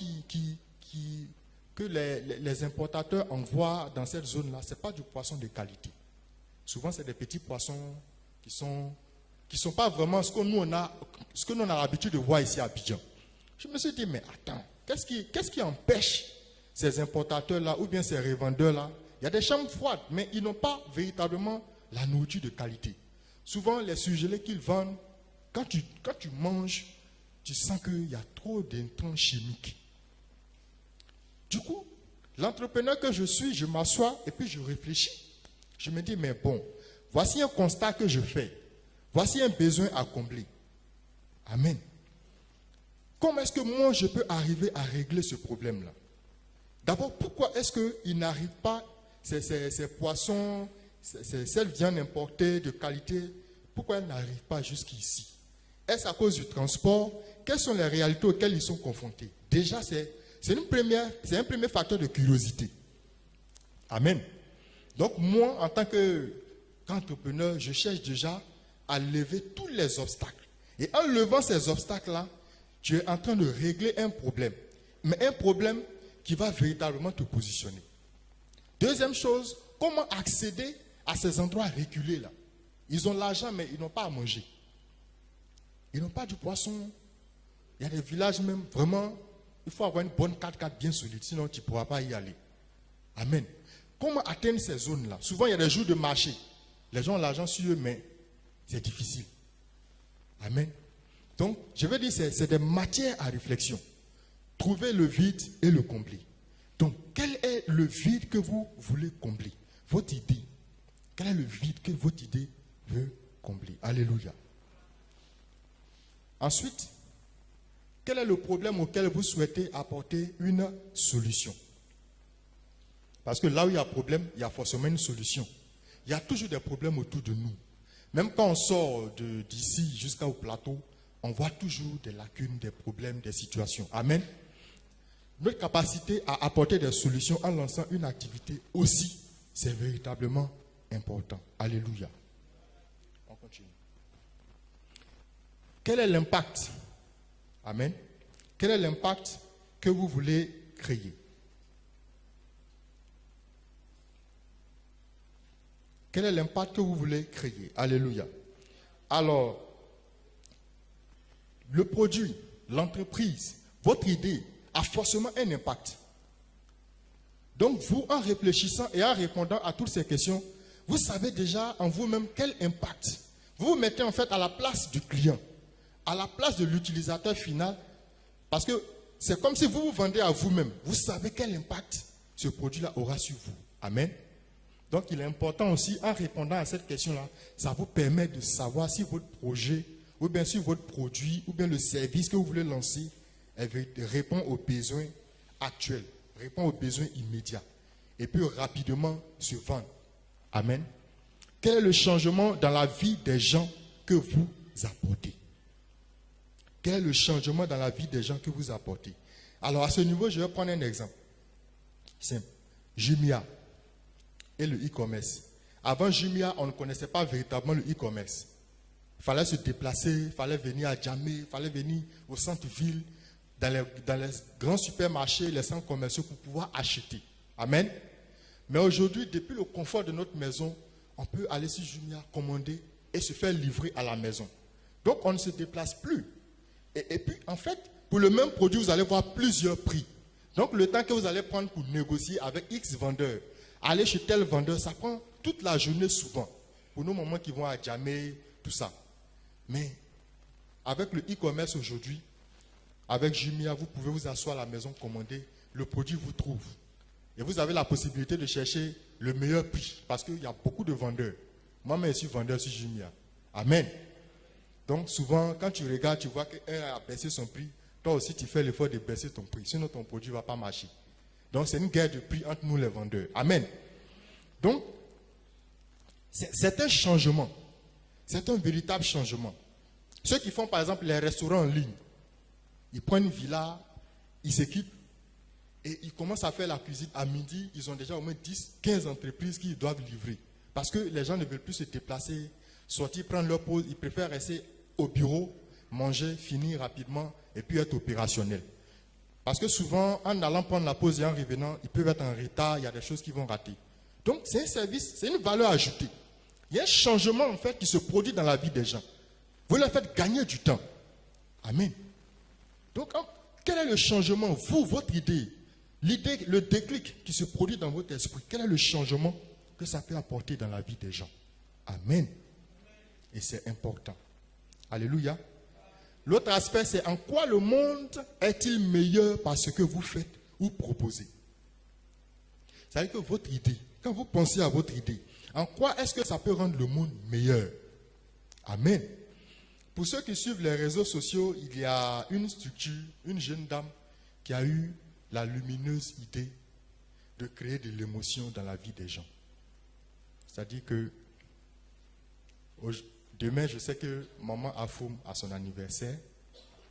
Speaker 1: que les importateurs envoient dans cette zone-là, ce n'est pas du poisson de qualité. Souvent, c'est des petits poissons qui sont pas vraiment ce que nous on a l'habitude de voir ici à Abidjan. Je me suis dit, mais attends, qu'est-ce qui empêche ces importateurs-là ou bien ces revendeurs-là, il y a des chambres froides, mais ils n'ont pas véritablement la nourriture de qualité. Souvent, les surgelés qu'ils vendent, quand tu manges, tu sens qu'il y a trop d'intrants chimiques. Du coup, l'entrepreneur que je suis, je m'assois et puis je réfléchis. Je me dis, mais bon, voici un constat que je fais. Voici un besoin à combler. Amen. Comment est-ce que moi, je peux arriver à régler ce problème-là? D'abord, pourquoi est-ce qu'ils n'arrivent pas, ces poissons, cette viande importée de qualité, pourquoi elles n'arrivent pas jusqu'ici? Est-ce à cause du transport? Quelles sont les réalités auxquelles ils sont confrontés? Déjà, c'est un premier facteur de curiosité. Amen. Donc, moi, en tant qu'entrepreneur, je cherche déjà à lever tous les obstacles. Et en levant ces obstacles-là, tu es en train de régler un problème. Mais un problème qui va véritablement te positionner. Deuxième chose, comment accéder à ces endroits reculés-là? Ils ont l'argent, mais ils n'ont pas à manger. Ils n'ont pas du poisson. Il y a des villages même, vraiment, il faut avoir une bonne 4x4 bien solide, sinon tu ne pourras pas y aller. Amen. Comment atteindre ces zones-là? Souvent, il y a des jours de marché. Les gens ont l'argent sur eux, mais c'est difficile. Amen. Donc, je veux dire, c'est des matières à réflexion. Trouver le vide et le combler. Donc, quel est le vide que vous voulez combler? Votre idée. Quel est le vide que votre idée veut combler? Alléluia. Ensuite, quel est le problème auquel vous souhaitez apporter une solution? Parce que là où il y a problème, il y a forcément une solution. Il y a toujours des problèmes autour de nous. Même quand on sort d'ici jusqu'au plateau, on voit toujours des lacunes, des problèmes, des situations. Amen. Notre capacité à apporter des solutions en lançant une activité aussi, c'est véritablement important. Alléluia. On continue. Quel est l'impact? Amen. Quel est l'impact que vous voulez créer? Quel est l'impact que vous voulez créer? Alléluia. Alors, le produit, l'entreprise, votre idée a forcément un impact. Donc vous, en réfléchissant et en répondant à toutes ces questions, vous savez déjà en vous-même quel impact. Vous vous mettez en fait à la place du client, à la place de l'utilisateur final, parce que c'est comme si vous vous vendez à vous-même. Vous savez quel impact ce produit-là aura sur vous. Amen. Donc il est important aussi, en répondant à cette question-là, ça vous permet de savoir si votre projet, ou bien si votre produit, ou bien le service que vous voulez lancer, répond aux besoins actuels, répond aux besoins immédiats, et peut rapidement se vendre. Amen. Quel est le changement dans la vie des gens que vous apportez? Quel est le changement dans la vie des gens que vous apportez? Alors à ce niveau, je vais prendre un exemple simple. Jumia et le e-commerce. Avant Jumia, on ne connaissait pas véritablement le e-commerce. Il fallait se déplacer, il fallait venir à Djamé, il fallait venir au centre-ville, dans les grands supermarchés, les centres commerciaux pour pouvoir acheter. Amen. Mais aujourd'hui, depuis le confort de notre maison, on peut aller sur Jumia, commander et se faire livrer à la maison. Donc, on ne se déplace plus. Et puis, en fait, pour le même produit, vous allez voir plusieurs prix. Donc, le temps que vous allez prendre pour négocier avec X vendeurs, aller chez tel vendeur, ça prend toute la journée souvent. Pour nos mamans qui vont à Djamé, tout ça. Mais, avec le e-commerce aujourd'hui, avec Jumia, vous pouvez vous asseoir à la maison, commander, le produit vous trouve. Et vous avez la possibilité de chercher le meilleur prix, parce qu'il y a beaucoup de vendeurs. Moi-même, je suis vendeur sur Jumia. Amen. Donc, souvent, quand tu regardes, tu vois qu'un a baissé son prix, toi aussi, tu fais l'effort de baisser ton prix, sinon ton produit ne va pas marcher. Donc, c'est une guerre de prix entre nous, les vendeurs. Amen. Donc, c'est un changement. C'est un véritable changement. Ceux qui font, par exemple, les restaurants en ligne, ils prennent une villa, ils s'équipent et ils commencent à faire la cuisine. À midi, ils ont déjà au moins 10, 15 entreprises qui doivent livrer. Parce que les gens ne veulent plus se déplacer, sortir, prendre leur pause. Ils préfèrent rester au bureau, manger, finir rapidement et puis être opérationnels. Parce que souvent, en allant prendre la pause et en revenant, ils peuvent être en retard, il y a des choses qui vont rater. Donc, c'est un service, c'est une valeur ajoutée. Il y a un changement en fait qui se produit dans la vie des gens. Vous leur faites gagner du temps. Amen. Donc, quel est le changement? Vous, votre idée, L'idée, le déclic qui se produit dans votre esprit, quel est le changement que ça peut apporter dans la vie des gens? Amen. Et c'est important. Alléluia. L'autre aspect, c'est en quoi le monde est-il meilleur par ce que vous faites ou proposez? C'est-à-dire que votre idée, quand vous pensez à votre idée, en quoi est-ce que ça peut rendre le monde meilleur? Amen. Pour ceux qui suivent les réseaux sociaux, il y a une structure, une jeune dame qui a eu la lumineuse idée de créer de l'émotion dans la vie des gens. C'est-à-dire que demain, je sais que maman Afoum a son anniversaire.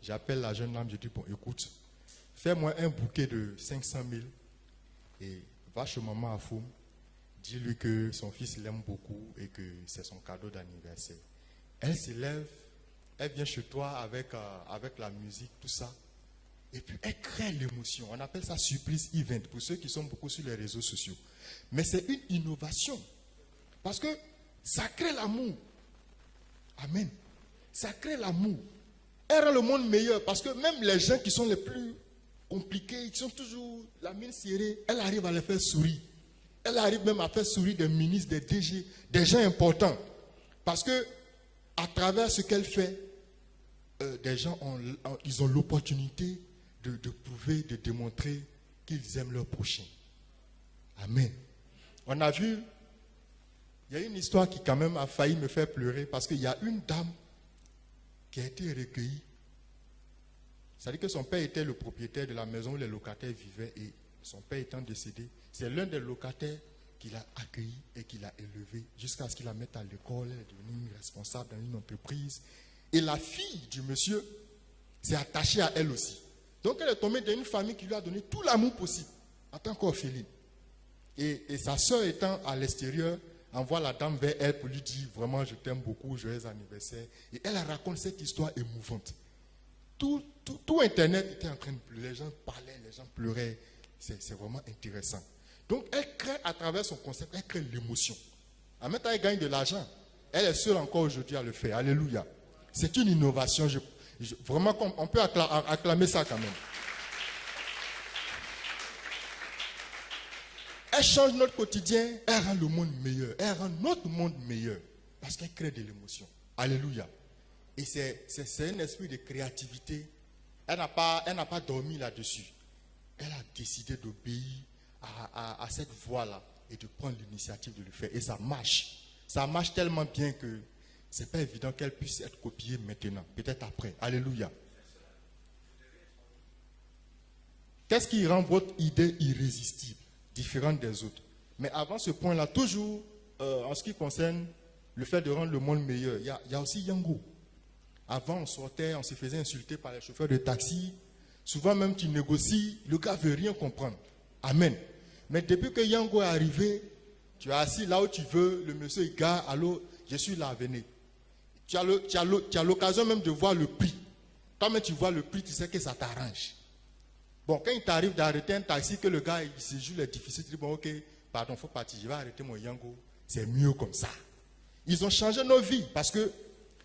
Speaker 1: J'appelle la jeune dame, je dis, bon, écoute, fais-moi un bouquet de 500 000 et va chez maman Afoum, dis-lui que son fils l'aime beaucoup et que c'est son cadeau d'anniversaire. Elle se lève, elle vient chez toi avec la musique, tout ça. Et puis elle crée l'émotion. On appelle ça surprise event pour ceux qui sont beaucoup sur les réseaux sociaux. Mais c'est une innovation. Parce que ça crée l'amour. Amen. Ça crée l'amour. Elle rend le monde meilleur parce que même les gens qui sont les plus compliqués, qui sont toujours la mine serrée, elle arrive à les faire sourire. Elle arrive même à faire sourire des ministres, des DG, des gens importants. Parce que à travers ce qu'elle fait, des gens ils ont l'opportunité de prouver, de démontrer qu'ils aiment leur prochain. Amen. On a vu, il y a une histoire qui quand même a failli me faire pleurer parce qu'il y a une dame qui a été recueillie. C'est-à-dire que son père était le propriétaire de la maison où les locataires vivaient et son père étant décédé, c'est l'un des locataires qui l'a accueilli et qui l'a élevé jusqu'à ce qu'il la mette à l'école, elle est devenue responsable dans une entreprise. Et la fille du monsieur s'est attachée à elle aussi. Donc elle est tombée dans une famille qui lui a donné tout l'amour possible en tant qu'orpheline. Et sa soeur étant à l'extérieur, envoie la dame vers elle pour lui dire vraiment je t'aime beaucoup, joyeux anniversaire. Et elle raconte cette histoire émouvante. Tout Internet était en train de pleurer, les gens parlaient, les gens pleuraient. C'est vraiment intéressant. Donc elle crée à travers son concept, elle crée l'émotion. En même temps, elle gagne de l'argent. Elle est seule encore aujourd'hui à le faire. Alléluia. C'est une innovation. Vraiment, on peut acclamer ça quand même. Elle change notre quotidien, elle rend le monde meilleur. Elle rend notre monde meilleur. Parce qu'elle crée de l'émotion. Alléluia. Et c'est un esprit de créativité. Elle n'a pas dormi là-dessus. Elle a décidé d'obéir à cette voie-là et de prendre l'initiative de le faire. Et ça marche. Ça marche tellement bien que ce n'est pas évident qu'elle puisse être copiée maintenant. Peut-être après. Alléluia. Qu'est-ce qui rend votre idée irrésistible, différente des autres? Mais avant ce point-là, toujours en ce qui concerne le fait de rendre le monde meilleur, il y a aussi Yango. Avant, on sortait, on se faisait insulter par les chauffeurs de taxi. Souvent même, tu négocies, le gars ne veut rien comprendre. Amen. Mais depuis que Yango est arrivé, tu es assis là où tu veux, le monsieur il gare, allô, je suis là, venez. Tu as l'occasion même de voir le prix. Toi-même, tu vois le prix, tu sais que ça t'arrange. Bon, quand il t'arrive d'arrêter un taxi, que le gars, il se joue les difficiles, tu dis, bon, ok, pardon, il faut partir, je vais arrêter mon Yango. C'est mieux comme ça. Ils ont changé nos vies parce que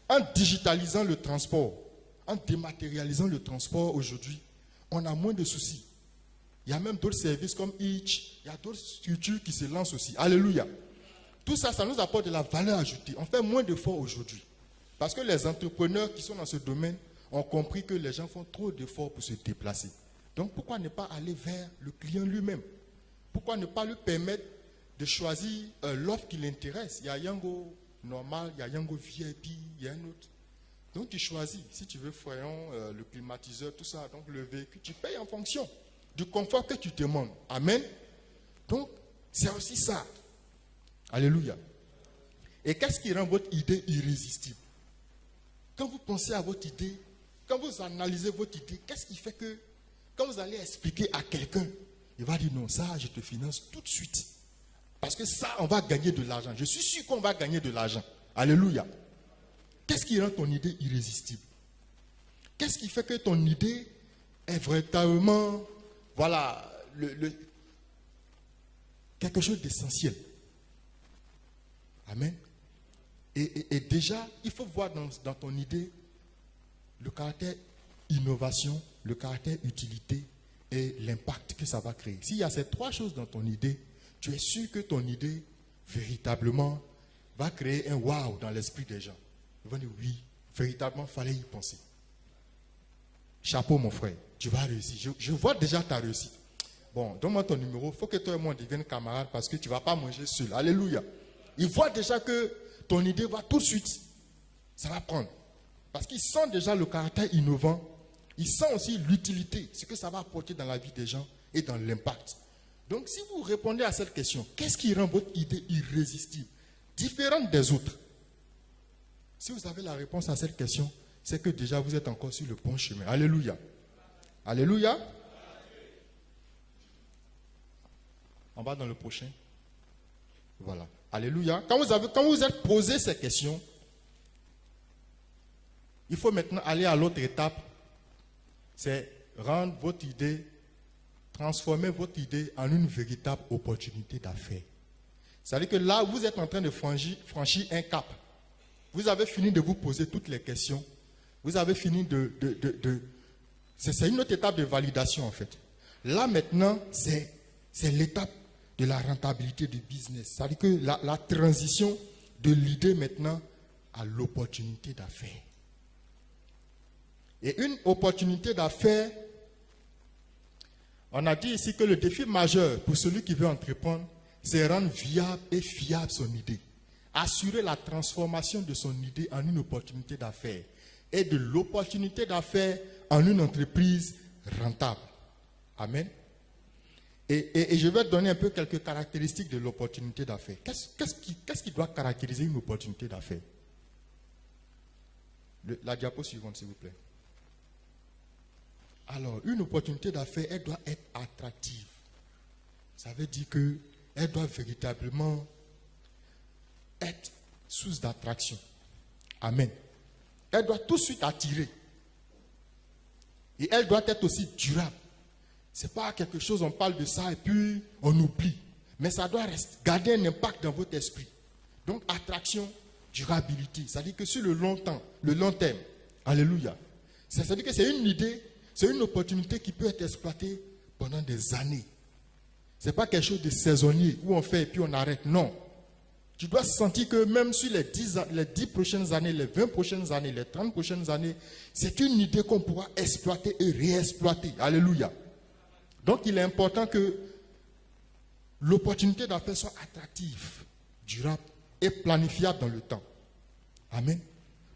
Speaker 1: en digitalisant le transport, en dématérialisant le transport aujourd'hui, on a moins de soucis. Il y a même d'autres services comme Hitch, il y a d'autres structures qui se lancent aussi. Alléluia. Tout ça, ça nous apporte de la valeur ajoutée. On fait moins d'efforts aujourd'hui. Parce que les entrepreneurs qui sont dans ce domaine ont compris que les gens font trop d'efforts pour se déplacer. Donc pourquoi ne pas aller vers le client lui-même? Pourquoi ne pas lui permettre de choisir l'offre qui l'intéresse? Il y a Yango normal, il y a Yango VIP, il y a un autre. Donc tu choisis, si tu veux Freon, le climatiseur, tout ça, donc le véhicule, tu payes en fonction du confort que tu demandes. Amen. Donc c'est aussi ça. Alléluia. Et qu'est-ce qui rend votre idée irrésistible? Quand vous pensez à votre idée, quand vous analysez votre idée, qu'est-ce qui fait que quand vous allez expliquer à quelqu'un, il va dire non, ça je te finance tout de suite. Parce que ça, on va gagner de l'argent. Je suis sûr qu'on va gagner de l'argent. Alléluia. Qu'est-ce qui rend ton idée irrésistible? Qu'est-ce qui fait que ton idée est véritablement, voilà, quelque chose d'essentiel? Amen. Et déjà, il faut voir dans ton idée le caractère innovation, le caractère utilité et l'impact que ça va créer. S'il y a ces trois choses dans ton idée, tu es sûr que ton idée, véritablement, va créer un wow dans l'esprit des gens. Ils vont dire oui, véritablement, il fallait y penser. Chapeau, mon frère, tu vas réussir. Je vois déjà ta réussite. Bon, donne-moi ton numéro. Il faut que toi et moi on devienne camarades parce que tu ne vas pas manger seul. Alléluia. Ils voient déjà que ton idée va tout de suite. Ça va prendre. Parce qu'ils sentent déjà le caractère innovant. Ils sentent aussi l'utilité, ce que ça va apporter dans la vie des gens et dans l'impact. Donc, si vous répondez à cette question, qu'est-ce qui rend votre idée irrésistible, différente des autres? Si vous avez la réponse à cette question, c'est que déjà vous êtes encore sur le bon chemin. Alléluia. Alléluia. On va dans le prochain. Voilà. Alléluia. Quand vous êtes posé ces questions, il faut maintenant aller à l'autre étape. C'est rendre votre idée, transformer votre idée en une véritable opportunité d'affaires. C'est-à-dire que là, vous êtes en train de franchir un cap. Vous avez fini de vous poser toutes les questions. Vous avez fini c'est une autre étape de validation en fait. Là maintenant, c'est l'étape de la rentabilité du business. C'est-à-dire que la transition de l'idée maintenant à l'opportunité d'affaires. Et une opportunité d'affaires, on a dit ici que le défi majeur pour celui qui veut entreprendre, c'est rendre viable et fiable son idée. Assurer la transformation de son idée en une opportunité d'affaires et de l'opportunité d'affaires en une entreprise rentable. Amen. Et je vais te donner un peu quelques caractéristiques de l'opportunité d'affaires. Qu'est-ce qui doit caractériser une opportunité d'affaires? La diapo suivante, s'il vous plaît. Alors, une opportunité d'affaires, elle doit être attractive. Ça veut dire qu'elle doit véritablement être source d'attraction. Amen. Elle doit tout de suite attirer. Et elle doit être aussi durable. Ce n'est pas quelque chose, on parle de ça et puis on oublie. Mais ça doit garder un impact dans votre esprit. Donc, attraction, durabilité. Ça veut dire que sur le long terme, alléluia. Ça veut dire que c'est une idée, c'est une opportunité qui peut être exploitée pendant des années. Ce n'est pas quelque chose de saisonnier où on fait et puis on arrête. Non. Tu dois sentir que même sur les 10 prochaines années, les 20 prochaines années, les 30 prochaines années, c'est une idée qu'on pourra exploiter et réexploiter. Alléluia. Donc il est important que l'opportunité d'affaires soit attractive, durable et planifiable dans le temps. Amen.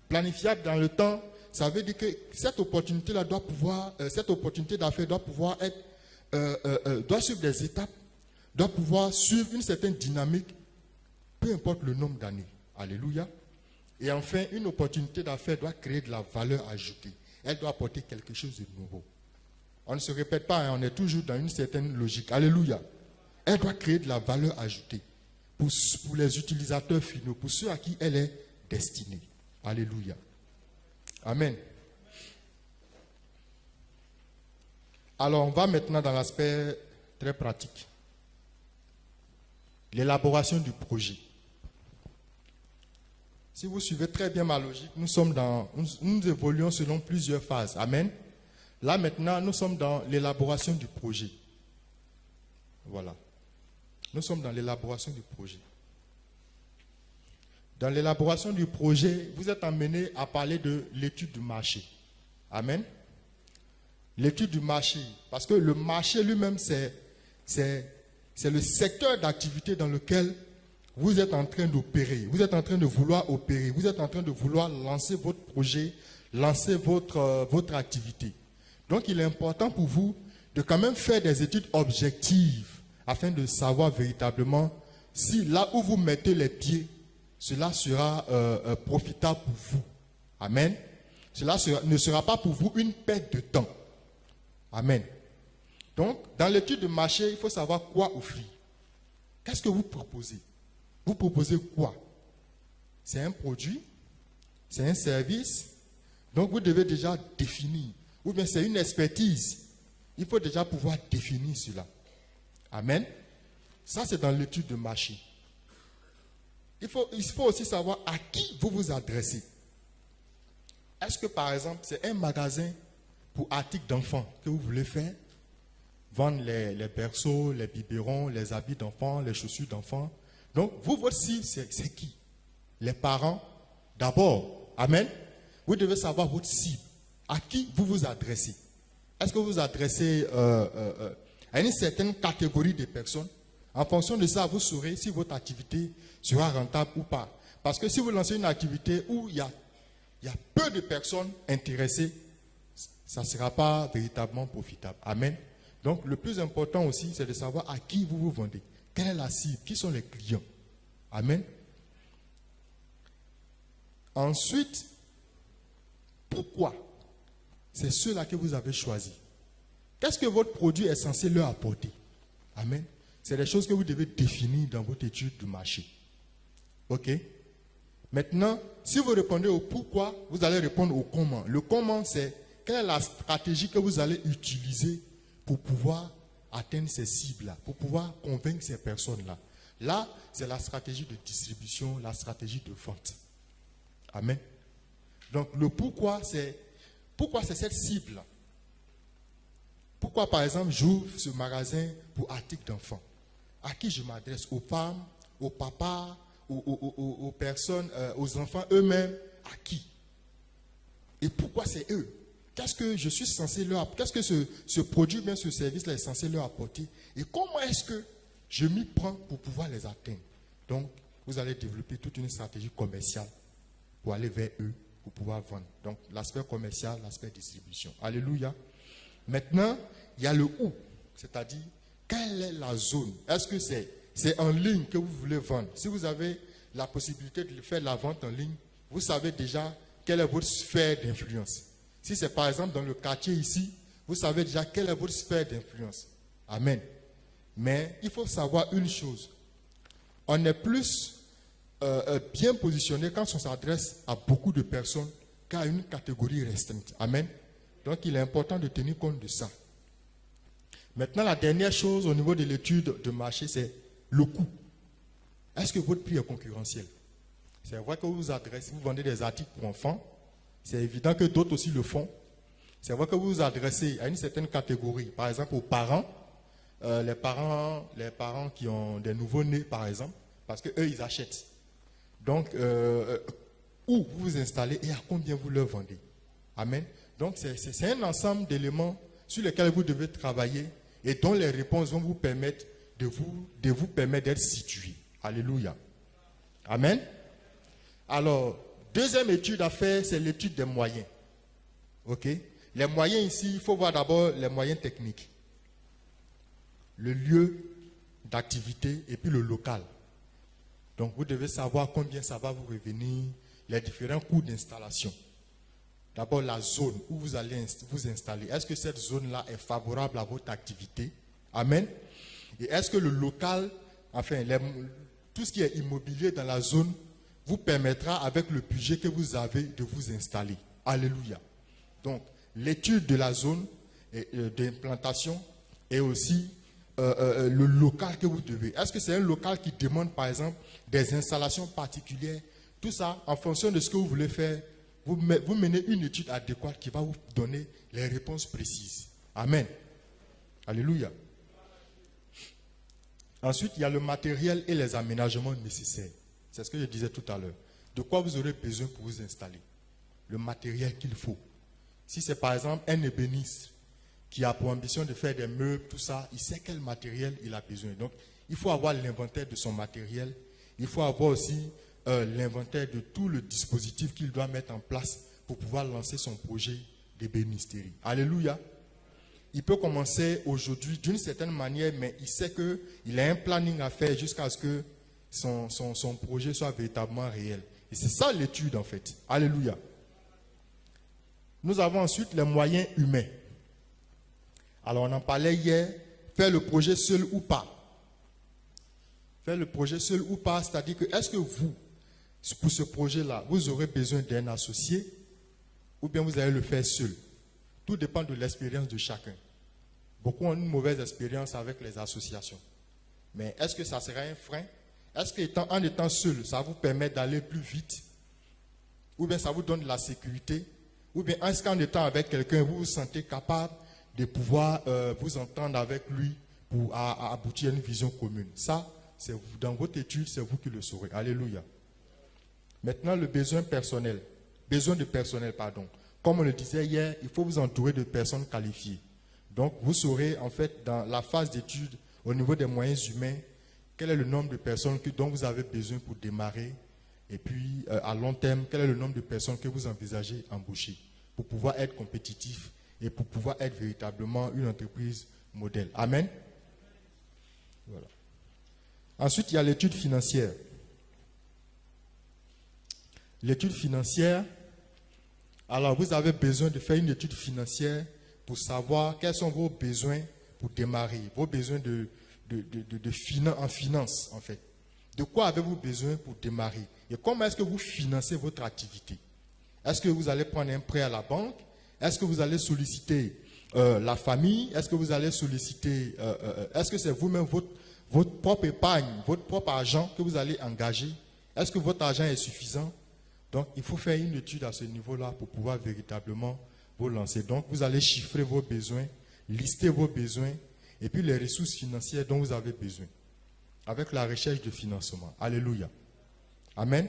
Speaker 1: Planifiable dans le temps, ça veut dire que cette opportunité-là doit pouvoir, cette opportunité d'affaires doit pouvoir être, doit suivre des étapes, doit pouvoir suivre une certaine dynamique, peu importe le nombre d'années. Alléluia. Et enfin, une opportunité d'affaires doit créer de la valeur ajoutée. Elle doit apporter quelque chose de nouveau. On ne se répète pas, hein, on est toujours dans une certaine logique. Alléluia. Elle doit créer de la valeur ajoutée pour les utilisateurs finaux, pour ceux à qui elle est destinée. Alléluia. Amen. Alors, on va maintenant dans l'aspect très pratique. L'élaboration du projet. Si vous suivez très bien ma logique, nous évoluons selon plusieurs phases. Amen. Là maintenant, nous sommes dans l'élaboration du projet. Voilà. Nous sommes dans l'élaboration du projet. Dans l'élaboration du projet, vous êtes amené à parler de l'étude du marché. Amen. L'étude du marché. Parce que le marché lui-même, c'est le secteur d'activité dans lequel vous êtes en train d'opérer. Vous êtes en train de vouloir opérer. Vous êtes en train de vouloir lancer votre projet, lancer votre activité. Donc, il est important pour vous de quand même faire des études objectives afin de savoir véritablement si là où vous mettez les pieds, cela sera profitable pour vous. Amen. Cela ne sera pas pour vous une perte de temps. Amen. Donc, dans l'étude de marché, il faut savoir quoi offrir. Qu'est-ce que vous proposez? Vous proposez quoi? C'est un produit? C'est un service? Donc, vous devez déjà définir. Ou bien c'est une expertise. Il faut déjà pouvoir définir cela. Amen. Ça, c'est dans l'étude de marché. Il faut aussi savoir à qui vous vous adressez. Est-ce que, par exemple, c'est un magasin pour articles d'enfants que vous voulez faire? vendent les berceaux, les biberons, les habits d'enfants, les chaussures d'enfants. Donc, vous, votre cible, c'est qui? Les parents, d'abord. Amen. Vous devez savoir votre cible. À qui vous vous adressez? Est-ce que vous vous adressez à une certaine catégorie de personnes? En fonction de ça, vous saurez si votre activité sera rentable ou pas. Parce que si vous lancez une activité où il y a peu de personnes intéressées, ça ne sera pas véritablement profitable. Amen. Donc, le plus important aussi, c'est de savoir à qui vous vous vendez. Quelle est la cible? Qui sont les clients? Amen. Ensuite, pourquoi? C'est ceux-là que vous avez choisis. Qu'est-ce que votre produit est censé leur apporter? Amen. C'est des choses que vous devez définir dans votre étude du marché. OK? Maintenant, si vous répondez au pourquoi, vous allez répondre au comment. Le comment, c'est quelle est la stratégie que vous allez utiliser pour pouvoir atteindre ces cibles-là, pour pouvoir convaincre ces personnes-là. Là, c'est la stratégie de distribution, la stratégie de vente. Amen. Donc, le pourquoi, c'est cette cible-là. Pourquoi, par exemple, j'ouvre ce magasin pour articles d'enfants? À qui je m'adresse? Aux femmes, aux papas, aux personnes, aux enfants eux-mêmes? À qui? Et pourquoi c'est eux? Qu'est-ce que je suis censé leur apporter? Qu'est-ce que ce produit, bien ce service-là est censé leur apporter? Et comment est-ce que je m'y prends pour pouvoir les atteindre? Donc, vous allez développer toute une stratégie commerciale pour aller vers eux, pour pouvoir vendre. Donc, l'aspect commercial, l'aspect distribution. Alléluia. Maintenant, il y a le où, c'est-à-dire, quelle est la zone? Est-ce que c'est en ligne que vous voulez vendre? Si vous avez la possibilité de faire la vente en ligne, vous savez déjà quelle est votre sphère d'influence. Si c'est par exemple dans le quartier ici, vous savez déjà quelle est votre sphère d'influence. Amen. Mais il faut savoir une chose. On est plus bien positionné quand on s'adresse à beaucoup de personnes qu'à une catégorie restreinte. Amen. Donc il est important de tenir compte de ça. Maintenant, la dernière chose au niveau de l'étude de marché, c'est le coût. Est-ce que votre prix est concurrentiel? C'est vrai que vous vous adressez, vous vendez des articles pour enfants. C'est évident que d'autres aussi le font. C'est vrai que vous vous adressez à une certaine catégorie, par exemple aux parents, les parents qui ont des nouveaux-nés, par exemple, parce qu'eux, ils achètent. Donc, où vous vous installez et à combien vous leur vendez. Amen. Donc, c'est un ensemble d'éléments sur lesquels vous devez travailler et dont les réponses vont vous permettre de vous permettre d'être situé. Alléluia. Amen. Alors, deuxième étude à faire, c'est l'étude des moyens. OK? Les moyens ici, il faut voir d'abord les moyens techniques. Le lieu d'activité et puis le local. Donc, vous devez savoir combien ça va vous revenir, les différents coûts d'installation. D'abord, la zone où vous allez vous installer. Est-ce que cette zone-là est favorable à votre activité? Amen. Et est-ce que le local, enfin, tout ce qui est immobilier dans la zone, vous permettra, avec le budget que vous avez, de vous installer? Alléluia. Donc, l'étude de la zone d'implantation et aussi le local que vous devez. Est-ce que c'est un local qui demande, par exemple, des installations particulières? Tout ça, en fonction de ce que vous voulez faire, vous menez une étude adéquate qui va vous donner les réponses précises. Amen. Alléluia. Ensuite, il y a le matériel et les aménagements nécessaires. C'est ce que je disais tout à l'heure. De quoi vous aurez besoin pour vous installer? Le matériel qu'il faut. Si c'est par exemple un ébéniste qui a pour ambition de faire des meubles, tout ça, il sait quel matériel il a besoin. Donc, il faut avoir l'inventaire de son matériel. Il faut avoir aussi l'inventaire de tout le dispositif qu'il doit mettre en place pour pouvoir lancer son projet d'ébénisterie. Alléluia. Il peut commencer aujourd'hui d'une certaine manière, mais il sait qu'il a un planning à faire jusqu'à ce que son projet soit véritablement réel. Et c'est ça l'étude en fait. Alléluia. Nous avons ensuite les moyens humains. Alors on en parlait hier, faire le projet seul ou pas. Faire le projet seul ou pas, c'est-à-dire que est-ce que vous, pour ce projet-là, vous aurez besoin d'un associé ou bien vous allez le faire seul? Tout dépend de l'expérience de chacun. Beaucoup ont une mauvaise expérience avec les associations. Mais est-ce que ça sera un frein? Est-ce qu'en étant seul, ça vous permet d'aller plus vite? Ou bien ça vous donne de la sécurité? Ou bien est-ce qu'en étant avec quelqu'un, vous vous sentez capable de pouvoir vous entendre avec lui pour aboutir à une vision commune. Ça, c'est vous, dans votre étude, c'est vous qui le saurez. Alléluia. Maintenant, le besoin personnel. Besoin de personnel, pardon. Comme on le disait hier, il faut vous entourer de personnes qualifiées. Donc, vous saurez, en fait, dans la phase d'étude, au niveau des moyens humains, quel est le nombre de personnes dont vous avez besoin pour démarrer. Et puis, à long terme, quel est le nombre de personnes que vous envisagez embaucher pour pouvoir être compétitif et pour pouvoir être véritablement une entreprise modèle. Amen. Voilà. Ensuite, il y a l'étude financière. L'étude financière, alors vous avez besoin de faire une étude financière pour savoir quels sont vos besoins pour démarrer, vos besoins en finance en fait. De quoi avez-vous besoin pour démarrer? Et comment est-ce que vous financez votre activité? Est-ce que vous allez prendre un prêt à la banque? Est-ce que vous allez solliciter la famille? Est-ce que vous allez solliciter, est-ce que c'est vous-même votre propre épargne, votre propre argent que vous allez engager? Est-ce que votre argent est suffisant? Donc, il faut faire une étude à ce niveau-là pour pouvoir véritablement vous lancer. Donc, vous allez chiffrer vos besoins, lister vos besoins et puis les ressources financières dont vous avez besoin avec la recherche de financement. Alléluia. Amen.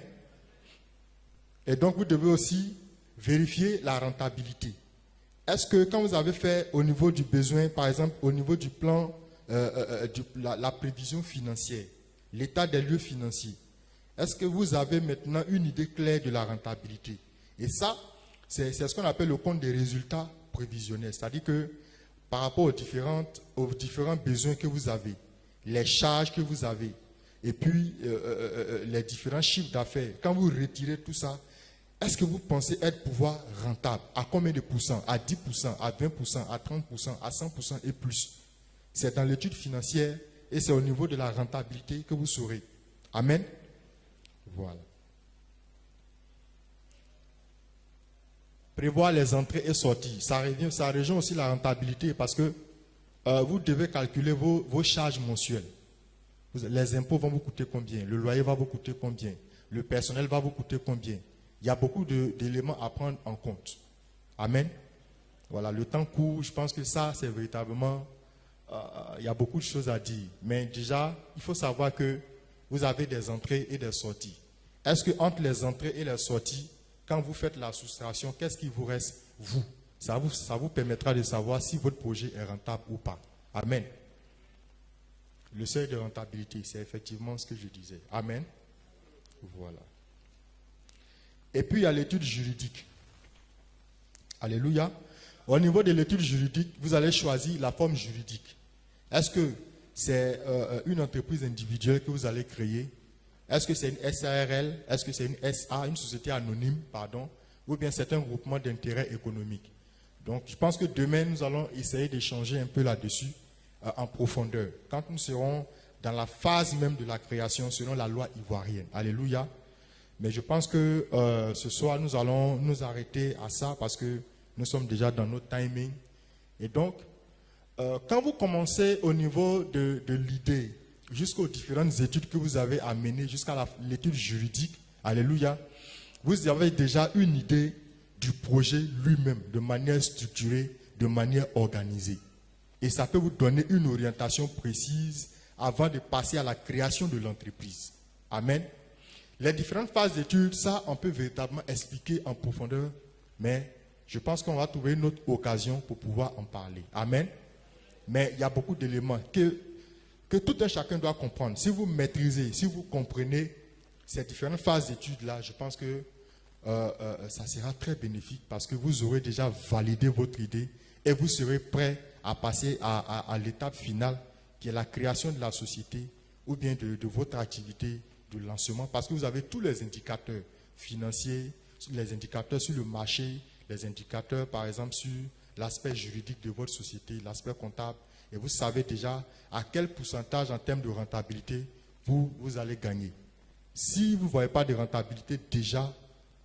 Speaker 1: Et donc, vous devez aussi vérifier la rentabilité. Est-ce que quand vous avez fait au niveau du besoin, par exemple, au niveau du plan, la prévision financière, l'état des lieux financiers, est-ce que vous avez maintenant une idée claire de la rentabilité? Et ça, c'est ce qu'on appelle le compte des résultats prévisionnels. C'est-à-dire que par rapport aux différents besoins que vous avez, les charges que vous avez, et puis les différents chiffres d'affaires, quand vous retirez tout ça, est-ce que vous pensez pouvoir rentable? À combien de pourcents? À 10%, à 20%, à 30%, à 100% et plus? C'est dans l'étude financière et c'est au niveau de la rentabilité que vous saurez. Amen. Voilà. Prévoir les entrées et sorties. Ça rejoint aussi la rentabilité parce que vous devez calculer vos charges mensuelles. Les impôts vont vous coûter combien? Le loyer va vous coûter combien? Le personnel va vous coûter combien? Il y a beaucoup d'éléments à prendre en compte. Amen. Voilà, le temps court. Je pense que ça, c'est véritablement... il y a beaucoup de choses à dire. Mais déjà, il faut savoir que vous avez des entrées et des sorties. Est-ce que entre les entrées et les sorties, quand vous faites la soustraction, qu'est-ce qui vous reste? Ça vous permettra de savoir si votre projet est rentable ou pas. Amen. Le seuil de rentabilité, c'est effectivement ce que je disais. Amen. Voilà. Et puis, il y a l'étude juridique. Alléluia. Au niveau de l'étude juridique, vous allez choisir la forme juridique. Est-ce que c'est une entreprise individuelle que vous allez créer? Est-ce que c'est une SARL? Est-ce que c'est une SA, une société anonyme, pardon? Ou bien c'est un groupement d'intérêt économique? Donc, je pense que demain, nous allons essayer d'échanger un peu là-dessus en profondeur. Quand nous serons dans la phase même de la création selon la loi ivoirienne. Alléluia. Mais je pense que ce soir, nous allons nous arrêter à ça parce que nous sommes déjà dans notre timing. Et donc, quand vous commencez au niveau de l'idée, jusqu'aux différentes études que vous avez à mener, jusqu'à l'étude juridique, alléluia, vous avez déjà une idée du projet lui-même, de manière structurée, de manière organisée. Et ça peut vous donner une orientation précise avant de passer à la création de l'entreprise. Amen. Les différentes phases d'études, ça, on peut véritablement expliquer en profondeur, mais je pense qu'on va trouver une autre occasion pour pouvoir en parler. Amen. Mais il y a beaucoup d'éléments que tout un chacun doit comprendre. Si vous maîtrisez, si vous comprenez ces différentes phases d'études-là, je pense que ça sera très bénéfique parce que vous aurez déjà validé votre idée et vous serez prêt à passer à l'étape finale qui est la création de la société ou bien de votre activité de lancement parce que vous avez tous les indicateurs financiers, les indicateurs sur le marché, les indicateurs par exemple sur l'aspect juridique de votre société, l'aspect comptable et vous savez déjà à quel pourcentage en termes de rentabilité vous allez gagner. Si vous ne voyez pas de rentabilité déjà,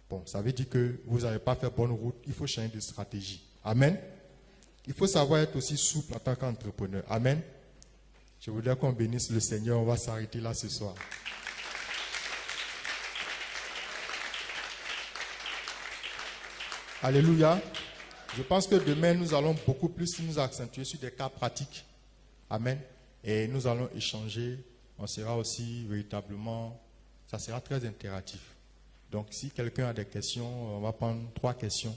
Speaker 1: bon, ça veut dire que vous n'avez pas fait bonne route, il faut changer de stratégie. Amen. Il faut savoir être aussi souple en tant qu'entrepreneur. Amen. Je voudrais qu'on bénisse le Seigneur, on va s'arrêter là ce soir. Alléluia. Je pense que demain, nous allons beaucoup plus nous accentuer sur des cas pratiques. Amen. Et nous allons échanger. On sera aussi véritablement, ça sera très interactif. Donc, si quelqu'un a des questions, on va prendre 3 questions.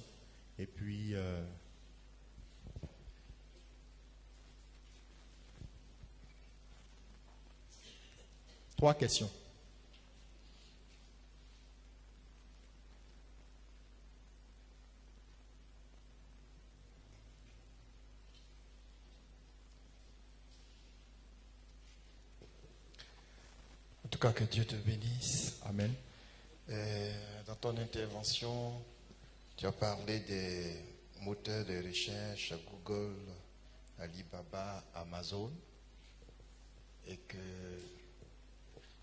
Speaker 1: Et puis, 3 questions.
Speaker 2: En tout cas, que Dieu te bénisse.
Speaker 1: Amen.
Speaker 2: Dans ton intervention, tu as parlé des moteurs de recherche, Google, Alibaba, Amazon, et que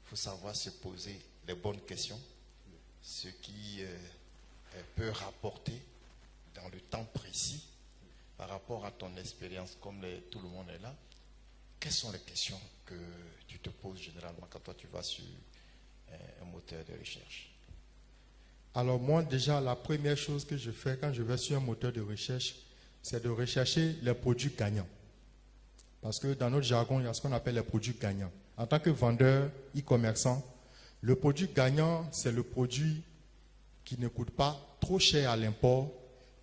Speaker 2: faut savoir se poser les bonnes questions, ce qui peut rapporter dans le temps précis par rapport à ton expérience, comme tout le monde est là. Quelles sont les questions que tu te poses généralement quand toi tu vas sur un moteur de recherche?
Speaker 1: Alors moi, déjà, la première chose que je fais quand je vais sur un moteur de recherche, c'est de rechercher les produits gagnants. Parce que dans notre jargon, il y a ce qu'on appelle les produits gagnants. En tant que vendeur, e-commerçant, le produit gagnant, c'est le produit qui ne coûte pas trop cher à l'import,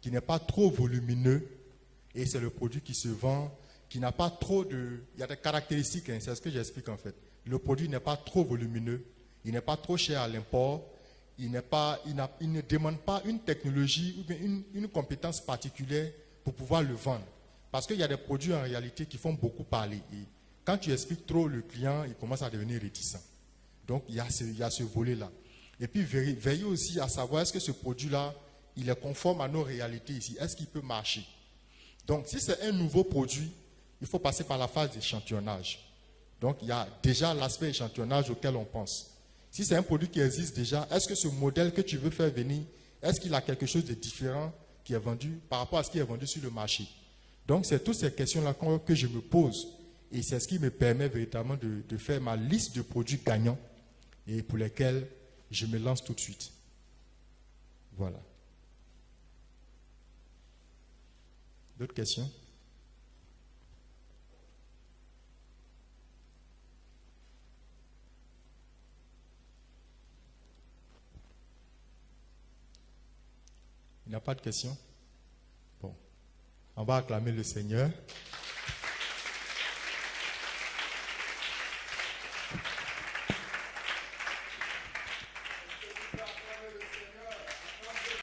Speaker 1: qui n'est pas trop volumineux, et c'est le produit qui se vend, qui n'a pas trop de... Il y a des caractéristiques, hein, c'est ce que j'explique en fait. Le produit n'est pas trop volumineux, il n'est pas trop cher à l'import, il ne demande pas une technologie ou bien une compétence particulière pour pouvoir le vendre. Parce qu'il y a des produits en réalité qui font beaucoup parler. Et quand tu expliques trop, le client, il commence à devenir réticent. Donc il y a ce volet-là. Et puis veillez aussi à savoir est-ce que ce produit-là, il est conforme à nos réalités ici. Est-ce qu'il peut marcher? Donc si c'est un nouveau produit, il faut passer par la phase d'échantillonnage. Donc il y a déjà l'aspect échantillonnage auquel on pense. Si c'est un produit qui existe déjà, est-ce que ce modèle que tu veux faire venir, est-ce qu'il a quelque chose de différent qui est vendu par rapport à ce qui est vendu sur le marché? Donc c'est toutes ces questions-là que je me pose. Et c'est ce qui me permet véritablement de faire ma liste de produits gagnants et pour lesquels je me lance tout de suite. Voilà. D'autres questions? Il n'y a pas de questions? Bon. On va acclamer le Seigneur.